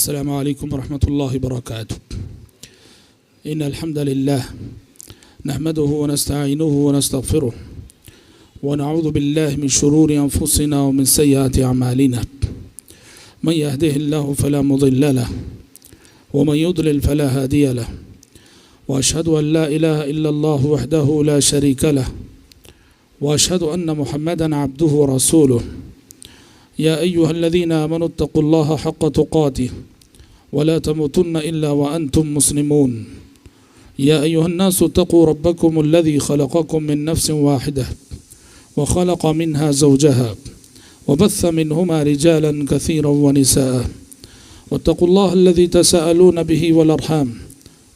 अस्सलामु अलैकुम वरहमतुल्लाहि वबरकातुहू। इन्नल हम्दुलिल्लाह नहमदुहु व नस्तईनुहु व नस्तगफिरुहु व नऊज़ु बिल्लाहि मिन शुरूरि अनफुसिना व मिन सय्यिआति अमालिना। मन यहदिहिल्लाहु फला मुदिल्ल लहु व मन युद्लिल फला हादिय लहु व अशहदु अन ला इलाहा इल्लल्लाहु वहदहु ला शरीका लहु व अशहदु अन्न मुहम्मदन अब्दुहु व रसूलुहु। या अय्युहल्लज़ीना आमनु इत्तक़ुल्लाह हक़्क़ तुक़ातिह वला तमूतुन्न इल्ला व अंतुम मुस्लिमून। या अय्युहन्नासु इत्तक़ू रब्बकुमुल्लज़ी ख़लक़कुम मिन नफ्सिन वाहिदह व ख़लक़ मिन्हा ज़ौजहा व बस्स मिन्हुमा रिजालन कसीरन व निसाअ वत्तक़ुल्लाहल्लज़ी तसाअलून बिही वल अर्हाम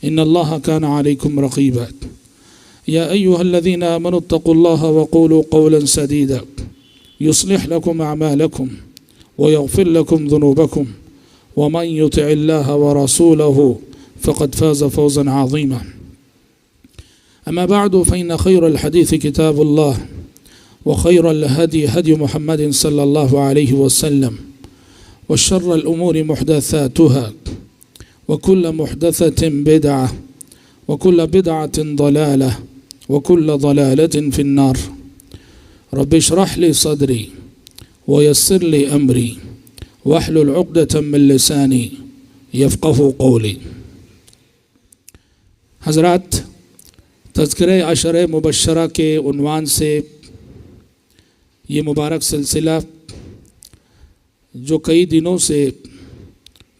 इन्नल्लाह कान अलैकुम रक़ीबा। या अय्युहल्लज़ीना आमनु इत्तक़ुल्लाह व क़ूलू क़ौलन सदीदा युस्लिह लकुम अमालकुम व यग़फिर लकुम ज़ुनूबकुम व मन युतिइल्लाह व रसूलहु फ़क़द फ़ाज़ फ़ौज़न अज़ीमा। अम्मा बअदु फ़इन्न ख़ैरल हदीस किताबुल्लाह व ख़ैरल हदी हदी मुहम्मदिन सल्लल्लाहु अलैहि वसल्लम व शर्रल उमूरि मुहदसातुहा व कुल्ल मुहदसतिन बिदअह व कुल्ल बिदअतिन ज़लालह व कुल्ल ज़लालतिन फ़िन्नार। रब्बि इश्रह ली सदरी व यस्सिर ली अमरी वहलुल उक़दतम मिन लिसानी यफ़क़हू क़ौली। हज़रात, तज़किरे अशरे मुबश्शरा के उन्वान से ये मुबारक सिलसिला जो कई दिनों से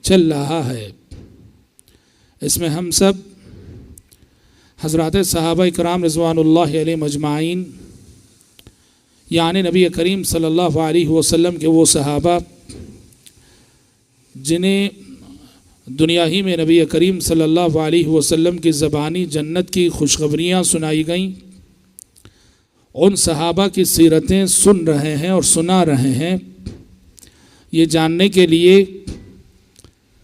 चल रहा है, इसमें हम सब हज़रात सहाबा किराम रिज़वानुल्लाहि अलैहिम अजमाइन यानी नबी करीम सल्लल्लाहु अलैहि वसल्लम के वो सहाबा जिन्हें दुनिया ही में नबी करीम सल्लल्लाहु अलैहि वसल्लम की ज़बानी जन्नत की खुशखबरियाँ सुनाई गईं, उन सहाबा की सीरतें सुन रहे हैं और सुना रहे हैं, ये जानने के लिए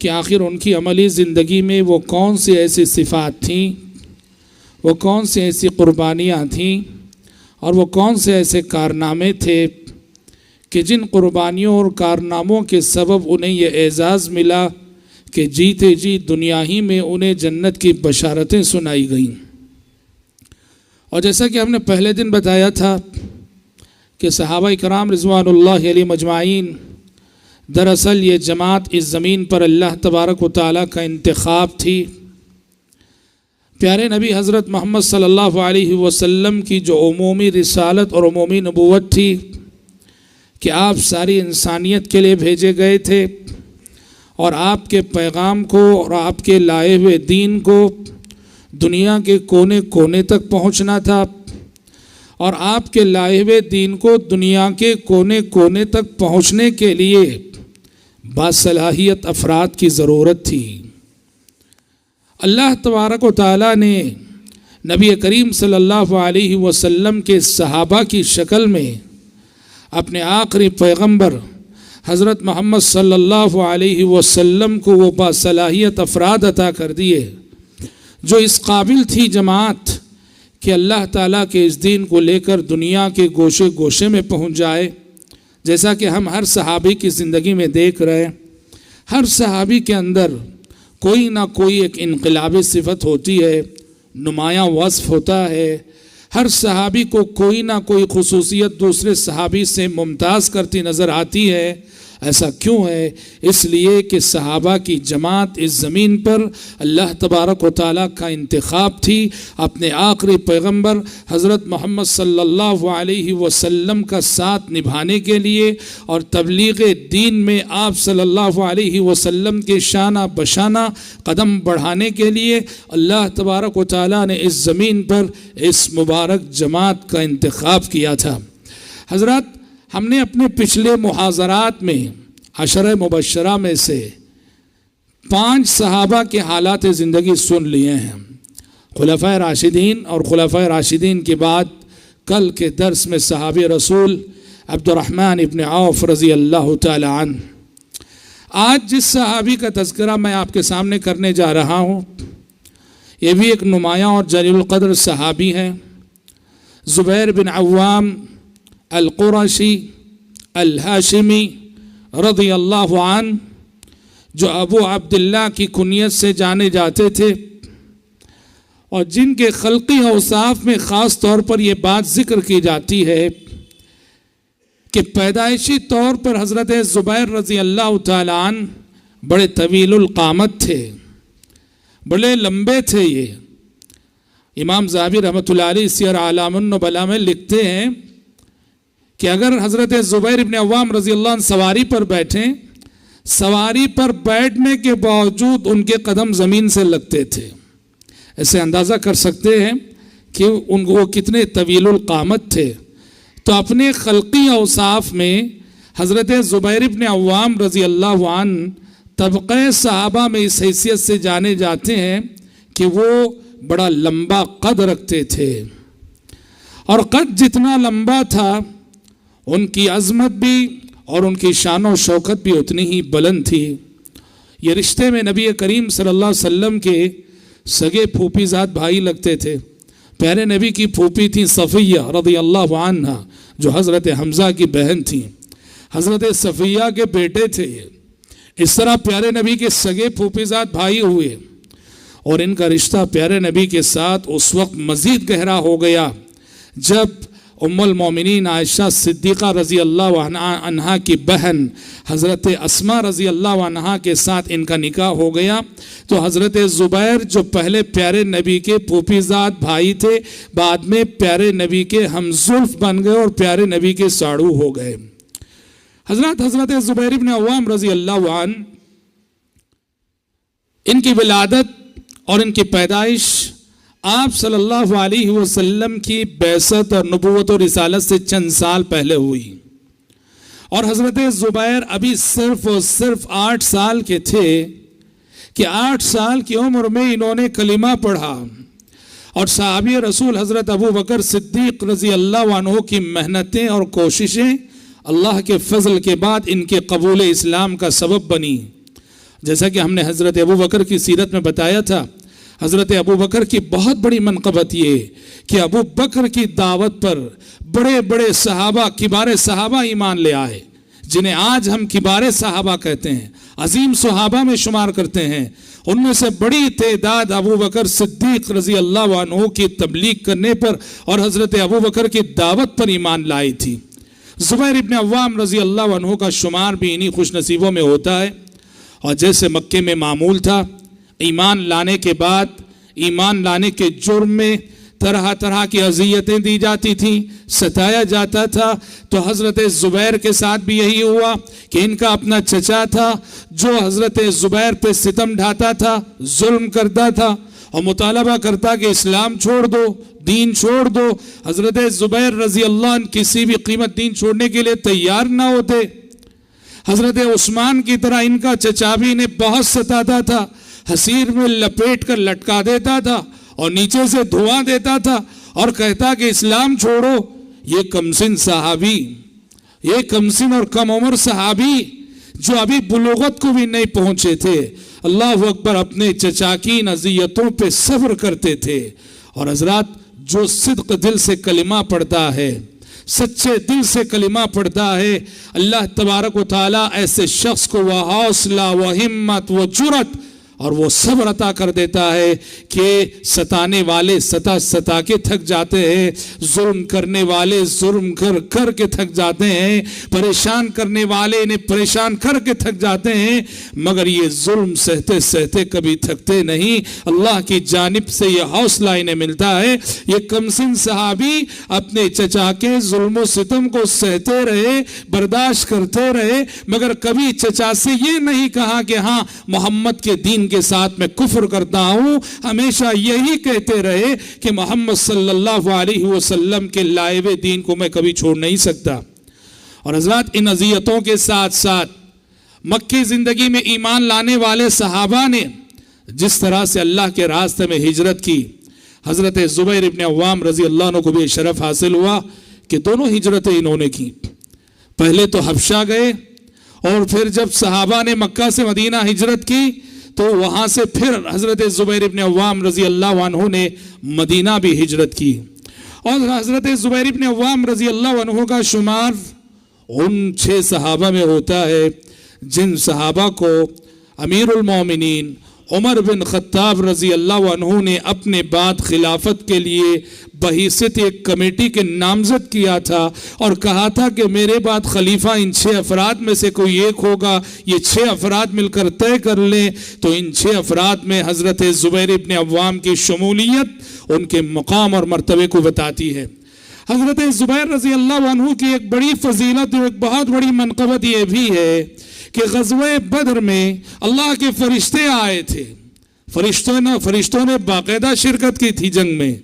कि आखिर उनकी अमली ज़िंदगी में वो कौन सी ऐसी सिफ़ात थीं, वो कौन सी ऐसी क़ुरबानियाँ थीं और वो कौन से ऐसे कारनामे थे कि जिन क़ुरबानियों और कारनामों के सबब उन्हें ये एज़ाज़ मिला कि जीते जी दुनिया ही में उन्हें जन्नत की बशारतें सुनाई गईं। और जैसा कि हमने पहले दिन बताया था कि सहाबा किराम रिज़वानुल्लाहि अलैहिम अजमाइन दरअसल ये जमात इस ज़मीन पर अल्लाह तबारक व तआला का इंतखाब थी। प्यारे नबी हज़रत मोहम्मद सल्लल्लाहु अलैहि वसल्लम की जो उमूमी रिसालत और उमूमी नबूवत थी कि आप सारी इंसानियत के लिए भेजे गए थे और आपके पैगाम को और आपके लाए हुए दीन को दुनिया के कोने कोने तक पहुंचना था और आपके लाए हुए दीन को दुनिया के कोने कोने तक पहुंचने के लिए बासलाहियत अफराद की ज़रूरत थी। अल्लाह तबारक व तआला ने नबी करीम सल्लल्लाहु अलैहि वसल्लम के सहाबा की शक्ल में अपने आखिरी पैगंबर हज़रत मोहम्मद सल्लल्लाहु अलैहि वसल्लम को वो बासलाहियत अफराद अता कर दिए जो इस काबिल थी जमात कि अल्लाह ताला के इस दीन को लेकर दुनिया के गोशे गोशे में पहुंच जाए। जैसा कि हम हर सहाबी की ज़िंदगी में देख रहे हैं, हर सहाबी के अंदर कोई ना कोई एक इनकलाबी सिफत होती है, नुमायाँ वस्फ़ होता है। हर सहाबी को कोई ना कोई खुसूसियत दूसरे सहाबी से मुमताज़ करती नज़र आती है। ऐसा क्यों है? इसलिए कि सहाबा की जमात इस ज़मीन पर अल्लाह तबारक व तआला का इंतखाब थी अपने आखिरी पैगंबर हज़रत मोहम्मद सल्लल्लाहु अलैहि वसल्लम का साथ निभाने के लिए और तबलीग दीन में आप सल्लल्लाहु अलैहि वसल्लम के शाना बशाना कदम बढ़ाने के लिए अल्लाह तबारक व तआला ने इस ज़मीन पर इस मुबारक जमात का इंतखाब किया था। हज़रत, हमने अपने पिछले मुहाज़रात में अशरे मुबश्शरा में से 5 सहाबा के हालात ज़िंदगी सुन लिए हैं। खुलफ़ाए राशिदीन और खुलफ़ाए राशिदीन के बाद कल के दर्स में सहाबी रसूल अब्दुर्रहमान इब्न औफ रज़ी अल्लाह तआला अन्हु। आज जिस सहाबी का तज़किरा मैं आपके सामने करने जा रहा हूँ, ये भी एक नुमायाँ और जलील क़द्र सहाबी हैं। ज़ुबैर बिन अव्वाम अल कुरशी अल हाशिमी रज़ियल्लाहु अन्हु, जो अबू अब्दुल्ला की कुनियत से जाने जाते थे और जिनके खल्की औसाफ में ख़ास तौर पर यह बात जिक्र की जाती है कि पैदाइशी तौर पर हज़रत ज़ुबैर रज़ी अल्लाह ताला अन्हु बड़े तवीलुल क़ामत थे, बड़े लंबे थे। ये इमाम ज़हाबी रहमतुल्लाह अलैह सियर आलामुन नुबला में लिखते हैं कि अगर हज़रत ज़ुबैर इब्न अव्वाम रज़ी अल्लाह अन्हु सवारी पर बैठें, सवारी पर बैठने के बावजूद उनके कदम ज़मीन से लगते थे। ऐसे अंदाज़ा कर सकते हैं कि वो कितने तवीलुल क़ामत थे। तो अपने खल्की औसाफ में हज़रत ज़ुबैर इब्न अव्वाम रज़ी अल्लाह अन्हु तबक़े सहाबा में इस हैसियत से जाने जाते हैं कि वो बड़ा लंबा कद रखते थे, और कद जितना लंबा था उनकी अज़मत भी और उनकी शान और शौकत भी उतनी ही बुलंद थी। ये रिश्ते में नबी करीम सल्लल्लाहु अलैहि वसल्लम के सगे फूफीज़ाद भाई लगते थे। प्यारे नबी की फूफी थी सफ़िया रज़ियल्लाहु अन्हा, जो हज़रत हमज़ा की बहन थी। हज़रत सफ़िया के बेटे थे ये। इस तरह प्यारे नबी के सगे फूफीज़ाद भाई हुए और इनका रिश्ता प्यारे नबी के साथ उस वक्त मज़ीद गहरा हो गया जब उम्मुल मोमिनीन आयशा सिद्दीक़ा रज़ी अल्लाह अन्हा की बहन हज़रत अस्मा रज़ी अल्लाह अन्हा के साथ इनका निकाह हो गया। तो हज़रत ज़ुबैर जो पहले प्यारे नबी के फूफीज़ाद भाई थे, बाद में प्यारे नबी के हमज़ुल्फ़ बन गए और प्यारे नबी के साड़ू हो गए। हज़रत ज़ुबैर इब्न अव्वाम रज़ी अल्लाह अन्हु, इनकी विलादत और इनकी पैदाइश आप सल्लल्लाहु अलैहि वसल्लम की बैसत और नबूवत और रिसालत से चंद साल पहले हुई, और हज़रत ज़ुबैर अभी सिर्फ और सिर्फ 8 साल के थे कि 8 साल की उम्र में इन्होंने कलिमा पढ़ा और सहाबी रसूल हज़रत अबू बकर सिद्दीक़ रज़ी अल्लाह अन्हु की मेहनतें और कोशिशें अल्लाह के फजल के बाद इनके कबूल इस्लाम का सबब बनी। जैसा कि हमने हज़रत अबू बकर की सीरत में बताया था, हज़रत अबू बकर की बहुत बड़ी मनक़बत ये कि अबू बकर की दावत पर बड़े बड़े सहाबा, किबारे सहाबा ईमान ले आए, जिन्हें आज हम किबारे सहाबा कहते हैं, अजीम सहाबा में शुमार करते हैं। उनमें से बड़ी तादाद अबू बकर सिद्दीक़ रज़ी अल्लाह अन्हु की तबलीग करने पर और हज़रत अबू बकर की दावत पर ईमान लाई थी। ज़ुबैर इब्न अव्वाम रज़ी अल्लाह अन्हु का शुमार भी इन्हीं खुश नसीबों में होता है। और जैसे मक्के में मामूल था, ईमान लाने के बाद, ईमान लाने के जुर्म में तरह तरह की अज़ियतें दी जाती थीं, सताया जाता था। तो हज़रत ज़ुबैर के साथ भी यही हुआ कि इनका अपना चचा था जो हज़रत ज़ुबैर पे सितम ढाता था, जुल्म करता था और मुतालबा करता कि इस्लाम छोड़ दो, दीन छोड़ दो। हज़रत ज़ुबैर रज़ी अल्लाह अन्हु किसी भी कीमत दीन छोड़ने के लिए तैयार ना होते। हज़रत उस्मान की तरह इनका चचा भी इन्हें बहुत सताता था, हसीर में लपेट कर लटका देता था और नीचे से धुआं देता था और कहता कि इस्लाम छोड़ो। ये कमसिन सहाबी, ये कमसिन और कम उम्र सहाबी जो अभी बुलूगत को भी नहीं पहुंचे थे, अल्लाह अकबर, अपने चचा की नज़ियतों पे सब्र करते थे। और हज़रात, जो सिद्क दिल से कलिमा पढ़ता है, सच्चे दिल से कलिमा पढ़ता है, अल्लाह तबारक व तआला ऐसे शख्स को वह हौसला, वह हिम्मत, वह जुरत और वो सब्र अता कर देता है कि सताने वाले सता सता के थक जाते हैं, जुल्म करने वाले जुल्म कर कर के थक जाते हैं, परेशान करने वाले इन्हें परेशान करके थक जाते हैं, मगर ये जुल्म सहते सहते कभी थकते नहीं। अल्लाह की जानिब से ये हौसला इन्हें मिलता है। ये कमसिन सहाबी अपने चचा के जुल्म सितम को सहते रहे, बर्दाश्त करते रहे, मगर कभी चचा से ये नहीं कहा कि हाँ मोहम्मद के दीन के साथ मैं कुफ्र करता हूं। हमेशा यही कहते रहे कि मोहम्मद सल्लल्लाहु अलैहि वसल्लम के लाए हुए दीन को मैं कभी छोड़ नहीं सकता। और हज़रात, इन अज़ियतों के साथ साथ मक्की जिंदगी में ईमान लाने वाले सहाबा ने जिस तरह से अल्लाह के रास्ते में हिजरत की, हज़रत ज़ुबैर इब्न अव्वाम रज़ी अल्लाह अन्हु को भी शरफ हासिल हुआ कि दोनों हिजरतें इन्होंने की। पहले तो हबशा गए और फिर जब सहाबा ने मक्का से मदीना हिजरत की तो वहां से फिर हज़रत ज़ुबैर इब्न अव्वाम रज़ी अल्लाह अन्हु ने मदीना भी हिजरत की। और हज़रत ज़ुबैर इब्न अव्वाम रज़ी अल्लाह अन्हु का शुमार उन 6 सहाबा में होता है जिन सहाबा को अमीरुल मोमिनीन उमर बिन खत्ताब रजी अल्लाह अन्हु ने अपने बाद खिलाफत के लिए बहिसियत एक कमेटी के नामजद किया था और कहा था कि मेरे बाद खलीफा इन 6 अफराद में से कोई एक होगा, ये 6 अफराद मिलकर तय कर लें। तो इन 6 अफराद में हज़रत ज़ुबैर इब्न अव्वाम की शमूलियत उनके मकाम और मर्तबे को बताती है। हज़रत ज़ुबैर रज़ी अल्लाह अन्हु की एक बड़ी फजीलत और एक बहुत बड़ी मनक़बत ये भी है कि ग़ज़वे बदर में अल्लाह के फरिश्ते आए थे। फरिश्तों ने बाकायदा शिरकत की थी जंग में।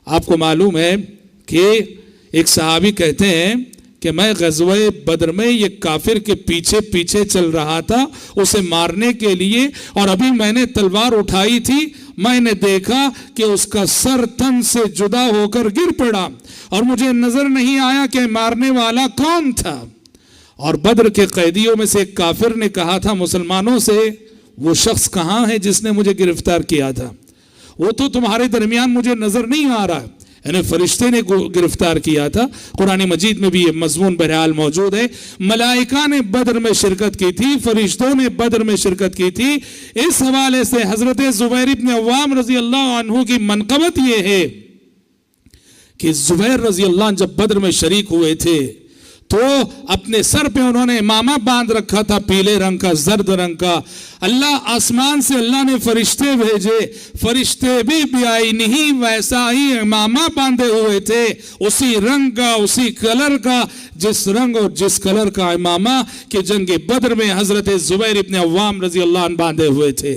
आपको मालूम है कि एक सहाबी कहते हैं कि मैं ग़ज़वे बदर में ये काफिर के पीछे पीछे चल रहा था उसे मारने के लिए, और अभी मैंने तलवार उठाई थी, मैंने देखा कि उसका सर तन से जुदा होकर गिर पड़ा और मुझे नजर नहीं आया कि मारने वाला कौन था। और बदर के कैदियों में से एक काफिर ने कहा था मुसलमानों से, वो शख्स कहाँ है जिसने मुझे गिरफ्तार किया था? वो तो तुम्हारे दरमियान मुझे नजर नहीं आ रहा। यानी फरिश्ते ने गिरफ्तार किया था। कुरान मजीद में भी ये मजमून बहरहाल मौजूद है। मलाइका ने बदर में शिरकत की थी, फरिश्तों ने बदर में शिरकत की थी। इस हवाले से हजरत ज़ुबैर इब्न अव्वाम रजी अल्लाह अन्हु की मनक़बत ये है कि ज़ुबैर रजी अल्लाह जब बदर में शरीक हुए थे तो अपने सर पे उन्होंने इमामा बांध रखा था पीले रंग का, जर्द रंग का। अल्लाह आसमान से अल्लाह ने फरिश्ते भेजे, फरिश्ते भी बेआईन ही वैसा ही इमामा बांधे हुए थे, उसी रंग का, उसी कलर का, जिस रंग और जिस कलर का इमामा कि जंग बदर में हजरत ज़ुबैर इब्न अव्वाम रजी अल्लाह अन्हु बांधे हुए थे।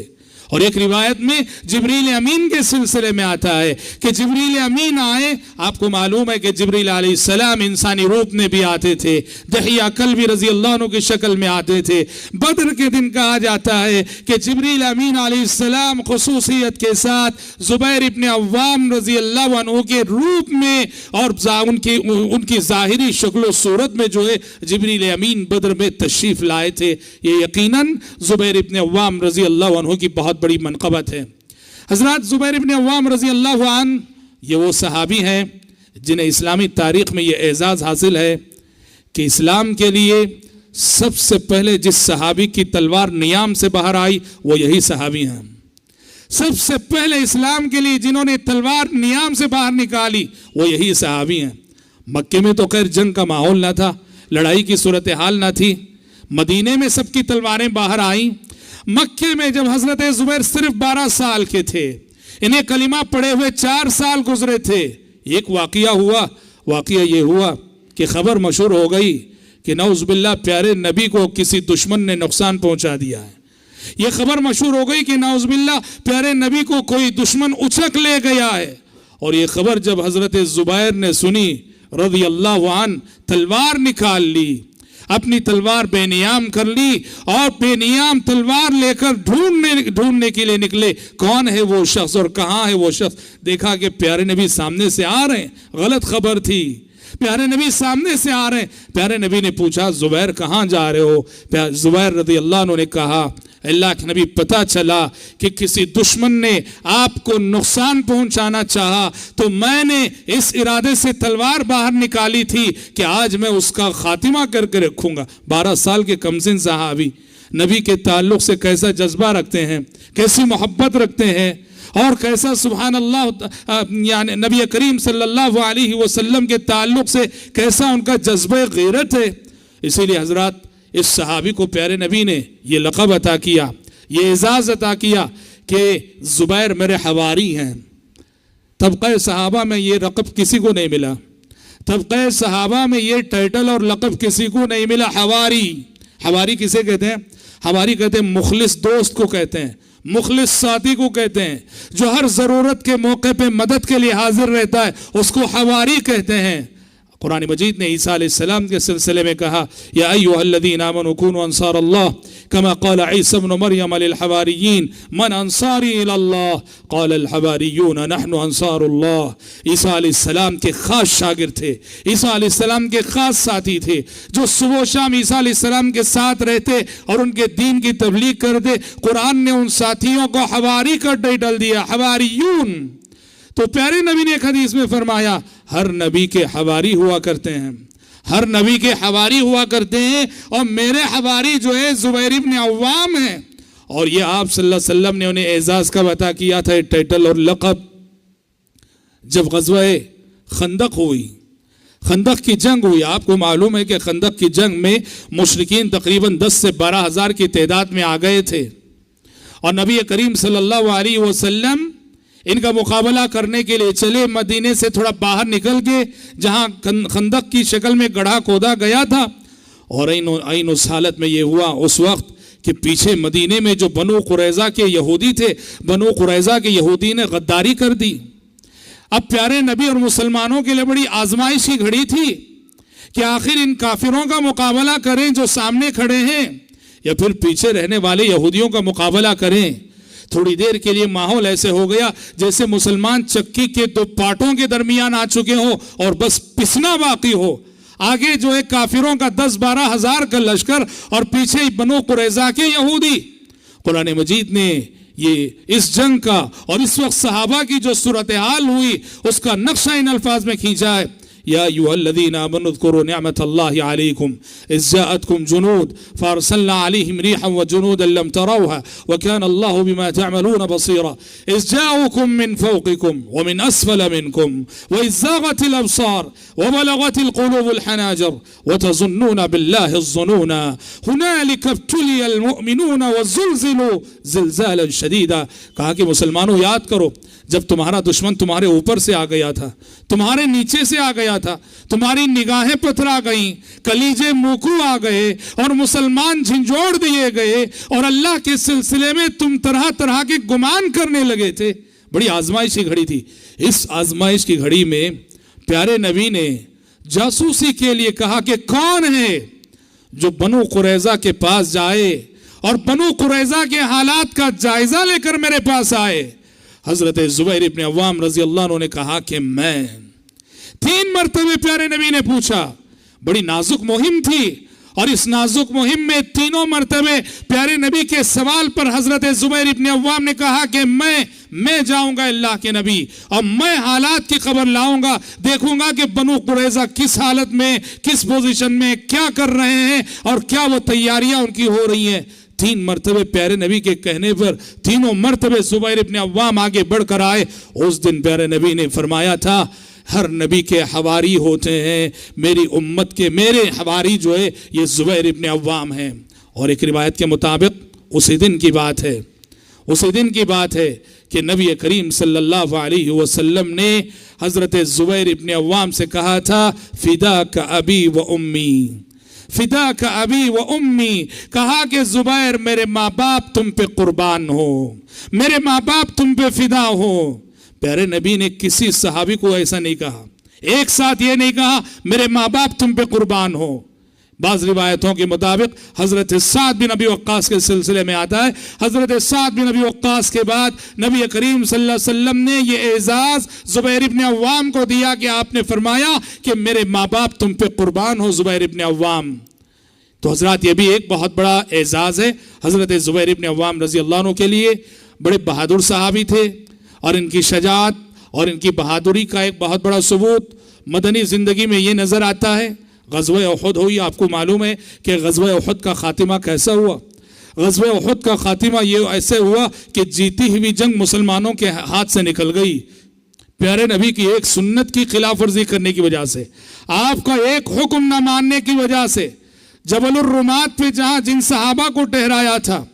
और एक रिवायत में जिब्रील अमीन के सिलसिले में आता है कि जिब्रील अमीन आए। आपको मालूम है कि जिब्रील अलैहिस्सलाम इंसानी रूप में भी आते थे, दहिया कल्बी रजी अल्लाह अन्हु की शक्ल में आते थे। बदर के दिन कहा जाता है कि जिब्रील अमीन अलैहिस्सलाम खुसूसियत के साथ ज़ुबैर इब्न अव्वाम रजी अल्लाह अन्हु के रूप में और उनकी ज़ाहिरी शक्ल सूरत में जो है जिब्रील अमीन बदर में तशरीफ लाए थे। ये यकीनन ज़ुबैर इब्न अव्वाम रजी अल्लाह अन्हु की बहुत बड़ी मनक़बत है। हज़रत ज़ुबैर इब्न अव्वाम रज़ी अल्लाहु अन्हु ये वो सहाबी हैं जिन्हें इस्लामी तारीख़ में ये एज़ाज़ हासिल है कि इस्लाम के लिए सबसे पहले जिस सहाबी की तलवार नियाम से बाहर आई वो यही सहाबी हैं। सबसे पहले इस्लाम के लिए जिन्होंने तलवार नियाम से बाहर निकाली वो यही सहाबी हैं। मक्के में तो खैर जंग का माहौल ना था, लड़ाई की सूरत हाल ना थी। मदीने में सबकी तलवारें बाहर आई। मक्के में जब हजरत ज़ुबैर सिर्फ 12 साल के थे, इन्हें कलिमा पढ़े हुए 4 साल गुजरे थे, एक वाक़िया ये हुआ कि खबर मशहूर हो गई कि नौज़ुबिल्लाह प्यारे नबी को किसी दुश्मन ने नुकसान पहुंचा दिया है। ये खबर मशहूर हो गई कि नौज़ुबिल्लाह प्यारे नबी को कोई दुश्मन उचक ले गया है। और ये खबर जब हजरत ज़ुबैर ने सुनी रज़ी अल्लाहु अन्हु, तलवार निकाल ली, अपनी तलवार बेनियाम कर ली और बेनियाम तलवार लेकर ढूंढने के लिए निकले। कौन है वो शख्स और कहाँ है वो शख्स? देखा कि प्यारे नबी सामने से आ रहे हैं। गलत खबर थी, प्यारे नबी सामने से आ रहे हैं। प्यारे नबी ने पूछा ज़ुबैर कहाँ जा रहे हो? ज़ुबैर रज़ी अल्लाह अन्हु ने कहा, अल्लाह के नबी पता चला कि किसी दुश्मन ने आपको नुकसान पहुंचाना चाहा तो मैंने इस इरादे से तलवार बाहर निकाली थी कि आज मैं उसका खातिमा करके रखूंगा। 12 साल के कमसिन सहाबी नबी के ताल्लुक से कैसा जज्बा रखते हैं, कैसी मोहब्बत रखते हैं और कैसा सुभान अल्लाह यानी नबी करीम सल्लल्लाहु अलैहि वसल्लम के ताल्लुक से कैसा उनका जज्बा गैरत है। इसीलिए हजरत इस सहाबी को प्यारे नबी ने ये लक़ब अता किया, ये एजाज़ अता किया कि ज़ुबैर मेरे हवारी हैं। तबक़े सहाबा में ये लक़ब किसी को नहीं मिला, तबक़े सहाबा में ये टाइटल और लक़ब किसी को नहीं मिला। हवारी, हवारी किसे कहते हैं? हवारी कहते हैं मुखलिस दोस्त को कहते हैं, मुखलिस साथी को कहते हैं, जो हर ज़रूरत के मौके पे मदद के लिए हाजिर रहता है, उसको हवारी कहते हैं। कुरान मजीद ने ईसा अलैहिस्सलाम के सिलसिले में कहा, या अय्युहल्लज़ीना आमनू कूनू अंसारल्लाह कमा क़ाल ईसा इब्न मरियम लिल हवारिय्यीन मन अंसारी इलल्लाह क़ाल अल हवारिय्यून नहनु अंसारुल्लाह। ईसा अलैहिस्सलाम के खास शागिर्द थे, ईसा अलैहिस्सलाम के खास साथी थे, जो सुबह शाम ईसा अलैहिस्सलाम के साथ रहते और उनके दीन की तबलीग करते। कुरान ने उन साथियों को हवारी का टाइटल दिया, हवारियून। तो प्यारे नबी ने एक हदीस में फरमाया, हर नबी के हवारी हुआ करते हैं, हर नबी के हवारी हुआ करते हैं और मेरे हवारी जो है ज़ुबैर इब्न अव्वाम है। और ये आप सल्लल्लाहु अलैहि वसल्लम ने उन्हें एजाज़ का अता किया था, टाइटल और लक़ब। जब ग़ज़वा खंदक हुई, खंदक की जंग हुई, आपको मालूम है कि खंदक की जंग में मुशरिकीन तकरीबन 10 से 12 हज़ार की तादाद में आ गए थे और नबी करीम सल्लल्लाहु अलैहि वसल्लम इनका मुकाबला करने के लिए चले। मदीने से थोड़ा बाहर निकल के जहां खंदक की शक्ल में गड्ढा खोदा गया था, और ऐन उस हालत में ये हुआ उस वक्त कि पीछे मदीने में जो बनु कुरैज़ा के यहूदी थे, बनु कुरैज़ा के यहूदी ने गद्दारी कर दी। अब प्यारे नबी और मुसलमानों के लिए बड़ी आजमाइश की घड़ी थी कि आखिर इन काफिरों का मुकाबला करें जो सामने खड़े हैं, या फिर पीछे रहने वाले यहूदियों का मुकाबला करें। थोड़ी देर के लिए माहौल ऐसे हो गया जैसे मुसलमान चक्की के दो पाटों के दरमियान आ चुके हो और बस पिसना बाकी हो। आगे जो है काफिरों का 10-12 हज़ार का लश्कर और पीछे बनु कुरैज़ा के यहूदी। कुरान मजीद ने ये इस जंग का और इस वक्त सहाबा की जो सूरत हाल हुई उसका नक्शा इन अल्फाज में खींचा है। या अय्युहल्लज़ीना आमनू उज़्कुरू निअमतल्लाहि अलैकुम इज़ जाअतकुम जुनूद फअरसलना अलैहिम रिहन व जुनूदन लम तरौहा व काना अल्लाहु बिमा तअमलून बसीरा इज़ जाअकुम मिन फौक़िकुम व मिन अस्फल मिनकुम व इज़ ज़ाग़तिल अबसार व बलगतिल क़ुलूबुल हनाजिर व तज़ुन्नूना बिल्लाहि अज़्ज़ुनूना हुनालिका इब्तुलियल मुअमिनूना व ज़ुलज़िलू ज़िलज़ालन शदीदा। कहा कि मुसलमानों याद करो जब तुम्हारा दुश्मन तुम्हारे ऊपर से आ गया था, तुम्हारे नीचे से आ गया था, तुम्हारी निगाहें पथरा गईं, कलीजे मुकू आ गए और मुसलमान झंझोड़ दिए गए और अल्लाह के सिलसिले में तुम तरह तरह के गुमान करने लगे थे। बड़ी आजमाइश की घड़ी थी। इस आजमाइश की घड़ी में प्यारे नबी ने जासूसी के लिए कहा कि कौन है जो बनु कुरैज़ा के पास जाए और बनु कुरैज़ा के हालात का जायजा लेकर मेरे पास आए। हजरत जुबैर इब्न अव्वाम रजी अल्लाह अन्हु ने कहा कि मैं। 3 मरतबे प्यारे नबी ने पूछा। बड़ी नाजुक मुहिम थी और इस नाजुक मुहिम में 3 मरतबे प्यारे नबी के सवाल पर हजरत जुबैर इब्न अव्वाम ने कहा कि मैं जाऊंगा अल्लाह के नबी और मैं हालात की खबर लाऊंगा, देखूंगा कि बनु कुरैज़ा किस हालत में, किस पोजीशन में, क्या कर रहे हैं और क्या वो तैयारियां उनकी हो रही हैं। 3 मरतबे प्यारे नबी के कहने पर 3 मरतबे जुबैर इब्न अव्वाम आगे बढ़कर आए। उस दिन प्यारे नबी ने फरमाया था हर नबी के हवारी होते हैं, मेरी उम्मत के मेरे हवारी जो है ये जुबैर इब्न अव्वाम हैं। और एक रिवायत के मुताबिक उसी दिन की बात है कि नबी करीम सल्लल्लाहु अलैहि वसल्लम ने हजरत जुबैर इब्न अव्वाम से कहा था फिदा का अबी व उम्मी, फिदा का अबी व उम्मी। कहा कि जुबैर मेरे माँ बाप तुम पे कुर्बान हो, मेरे माँ बाप तुम पे फिदा हो। प्यारे नबी ने किसी सहाबी को ऐसा नहीं कहा, एक साथ ये नहीं कहा मेरे माँ बाप तुम पे कुर्बान हो। बाज़ रिवायतों के मुताबिक हजरत साद बिन अबी वक्कास के सिलसिले में आता है, हजरत साद बिन अबी वक्कास के बाद नबी करीम सल्लल्लाहु अलैहि वसल्लम ने ये एजाज जुबैर इब्न अव्वाम को दिया कि आपने फरमाया कि मेरे माँ बाप तुम पे कुर्बान हो जुबैर इब्न अव्वाम। तो हजरत ये भी एक बहुत बड़ा एजाज है हजरत जुबैर इब्न अव्वाम रजी अल्लाह अन्हु के लिए। बड़े बहादुर सहाबी थे और इनकी शजाअत और इनकी बहादुरी का एक बहुत बड़ा सबूत मदनी ज़िंदगी में ये नज़र आता है। ग़ज़वा उहद हुई, आपको मालूम है कि ग़ज़वा उहद का ख़ातिमा कैसा हुआ। ग़ज़वा उहद का ख़ातिमा ये ऐसे हुआ कि जीती हुई जंग मुसलमानों के हाथ से निकल गई। प्यारे नबी की एक सुन्नत की खिलाफ वर्जी करने की वजह से, आपका एक हुक्म न मानने की वजह से जबलुर रुमात पे जहाँ जिन सहाबा को ठहराया था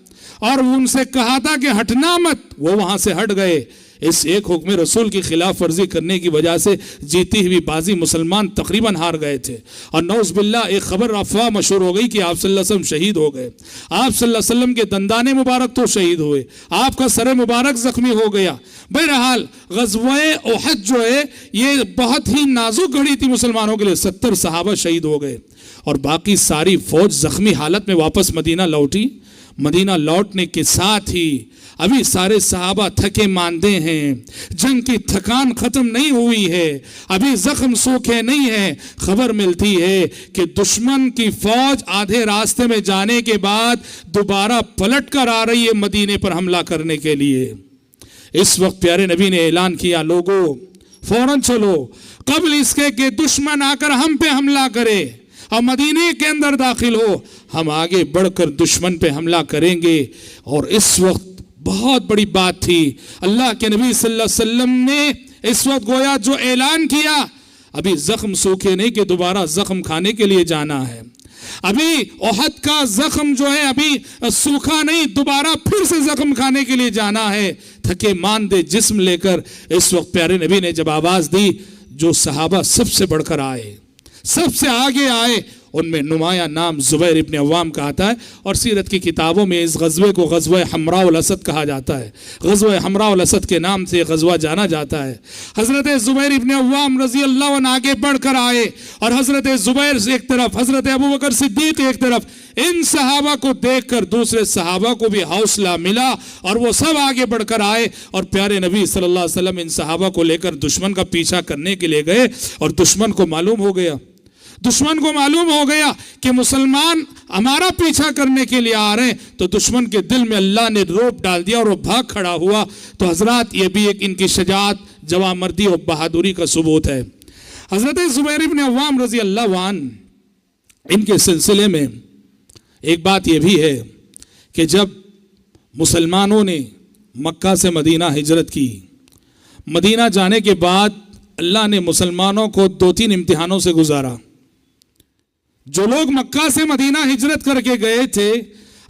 और उनसे कहा था कि हटना मत, वो वहाँ से हट गए। इस एक हुक्म रसूल की खिलाफ वर्जी करने की वजह से जीती हुई बाजी मुसलमान तकरीबन हार गए थे। और नौज़ बिल्लाह एक खबर अफवाह मशहूर हो गई कि आप सल्लल्लाहु अलैहि वसल्लम शहीद हो गए। आप सल्लल्लाहु अलैहि वसल्लम के दंदाने मुबारक तो शहीद हुए, आपका सर मुबारक जख्मी हो गया। बहरहाल ग़ज़वा उहद जो है ये बहुत ही नाजुक घड़ी थी मुसलमानों के लिए। 70 सहाबा शहीद हो गए और बाकी सारी फौज जख्मी हालत में वापस मदीना लौटी। मदीना लौटने के साथ ही अभी सारे सहाबा थके मांदे हैं, जंग की थकान खत्म नहीं हुई है, अभी जख्म सूखे नहीं है। खबर मिलती है कि दुश्मन की फौज आधे रास्ते में जाने के बाद दोबारा पलट कर आ रही है मदीने पर हमला करने के लिए। इस वक्त प्यारे नबी ने ऐलान किया, लोगों फौरन चलो, कबल इसके कि दुश्मन आकर हम पे हमला करे। और मदीने के अंदर दाखिल हो, हम आगे बढ़कर दुश्मन पे हमला करेंगे। और इस वक्त बहुत बड़ी बात थी, अल्लाह के नबी सल्लल्लाहु अलैहि वसल्लम ने इस वक्त गोया जो ऐलान किया, अभी जख्म सूखे नहीं कि दोबारा जख्म खाने के लिए जाना है। अभी ओहद का जख्म जो है अभी सूखा नहीं, दोबारा फिर से जख्म खाने के लिए जाना है। थके मानदे जिस्म लेकर इस वक्त प्यारे नबी ने जब आवाज दी, जो सहाबा सबसे बढ़कर आए, सबसे आगे आए, उनमें नुमाया नाम जुबैर इब्न अव्वाम का आता है। और सीरत की किताबों में इस गज़वे को गज़वा हमराउल असद कहा जाता है। गज़वा हमराउल असद के नाम से गज़वा जाना जाता है। हज़रत जुबैर इब्न अव्वाम रज़ी अल्लाह अन्हु आगे बढ़कर आए और हज़रत जुबैर से एक तरफ, हज़रत अबू बकर सिद्दीक एक तरफ। इन सहाबा को देखकर दूसरे सहाबा को भी हौसला मिला और वो सब आगे बढ़कर आए और प्यारे नबी सल्लल्लाहु अलैहि वसल्लम इन सहाबा को लेकर दुश्मन का पीछा करने के लिए गए। और दुश्मन को मालूम हो गया कि मुसलमान हमारा पीछा करने के लिए आ रहे हैं, तो दुश्मन के दिल में अल्लाह ने रोब डाल दिया और वो भाग खड़ा हुआ। तो हजरात, ये भी एक इनकी शजाअत, जवामर्दी और बहादुरी का सबूत है। हजरत जुबैर इब्न अव्वाम रजी अल्लाह अन्हु, इनके सिलसिले में एक बात यह भी है कि जब मुसलमानों ने मक्का से मदीना हिजरत की, मदीना जाने के बाद अल्लाह ने मुसलमानों को 2-3 इम्तिहानों से गुजारा। जो लोग मक्का से मदीना हिजरत करके गए थे,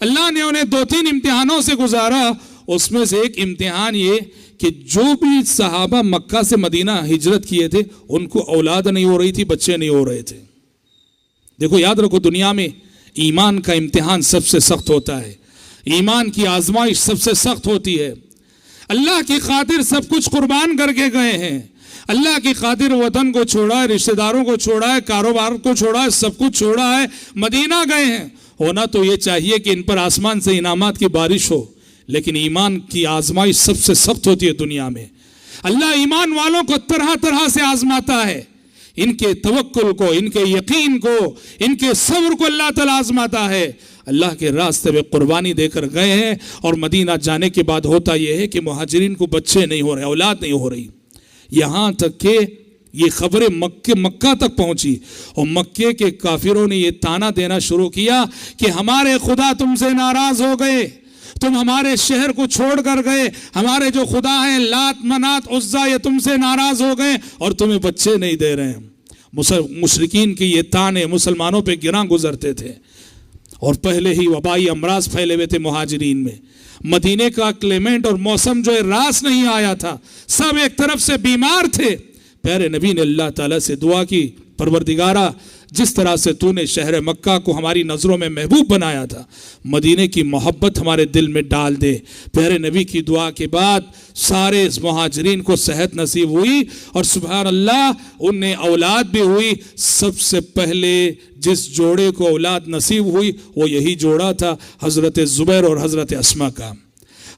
अल्लाह ने उन्हें 2-3 इम्तिहानों से गुजारा। उसमें से एक इम्तिहान ये कि जो भी सहाबा मक्का से मदीना हिजरत किए थे, उनको औलाद नहीं हो रही थी, बच्चे नहीं हो रहे थे। देखो, याद रखो, दुनिया में ईमान का इम्तिहान सबसे सख्त होता है, ईमान की आजमाइश सबसे सख्त होती है। अल्लाह की खातिर सब कुछ कुर्बान करके गए हैं, अल्लाह की खातिर वतन को छोड़ा है, रिश्तेदारों को छोड़ा है, कारोबार को छोड़ा है, सब कुछ छोड़ा है, मदीना गए हैं। होना तो ये चाहिए कि इन पर आसमान से इनामात की बारिश हो, लेकिन ईमान की आजमाइश सबसे सख्त होती है दुनिया में। अल्लाह ईमान वालों को तरह तरह से आजमाता है, इनके तवक्कुल को, इनके यकीन को, इनके सब्र को अल्लाह ताला आजमाता है। अल्लाह के रास्ते में कुर्बानी देकर गए हैं और मदीना जाने के बाद होता यह है कि मुहाजिरीन को बच्चे नहीं हो रहे, औलाद नहीं हो रही। यहाँ तक कि ये खबरें मक्का तक पहुंची और मक्के के काफिरों ने ये ताना देना शुरू किया कि हमारे खुदा तुमसे नाराज हो गए, तुम हमारे शहर को छोड़ कर गए, हमारे जो खुदा हैं लात मनात उज्जा, ये तुमसे नाराज हो गए और तुम्हें बच्चे नहीं दे रहे हैं। मुशरिकीन की ये ताने मुसलमानों पे गिरा गुजरते थे और पहले ही वबाई अमराज फैले हुए थे मुहाजिरीन में। मदीने का क्लेमेंट और मौसम जो है रास नहीं आया था, सब एक तरफ से बीमार थे। प्यारे नबी ने अल्लाह ताला से दुआ की, परवरदिगारा जिस तरह से तूने शहर मक्का को हमारी नज़रों में महबूब बनाया था, मदीने की मोहब्बत हमारे दिल में डाल दे। प्यारे नबी की दुआ के बाद सारे मुहाजिरीन को सेहत नसीब हुई और सुभान अल्लाह उन्हें औलाद भी हुई। सबसे पहले जिस जोड़े को औलाद नसीब हुई वो यही जोड़ा था, हज़रत ज़ुबैर और हज़रत अस्मा का।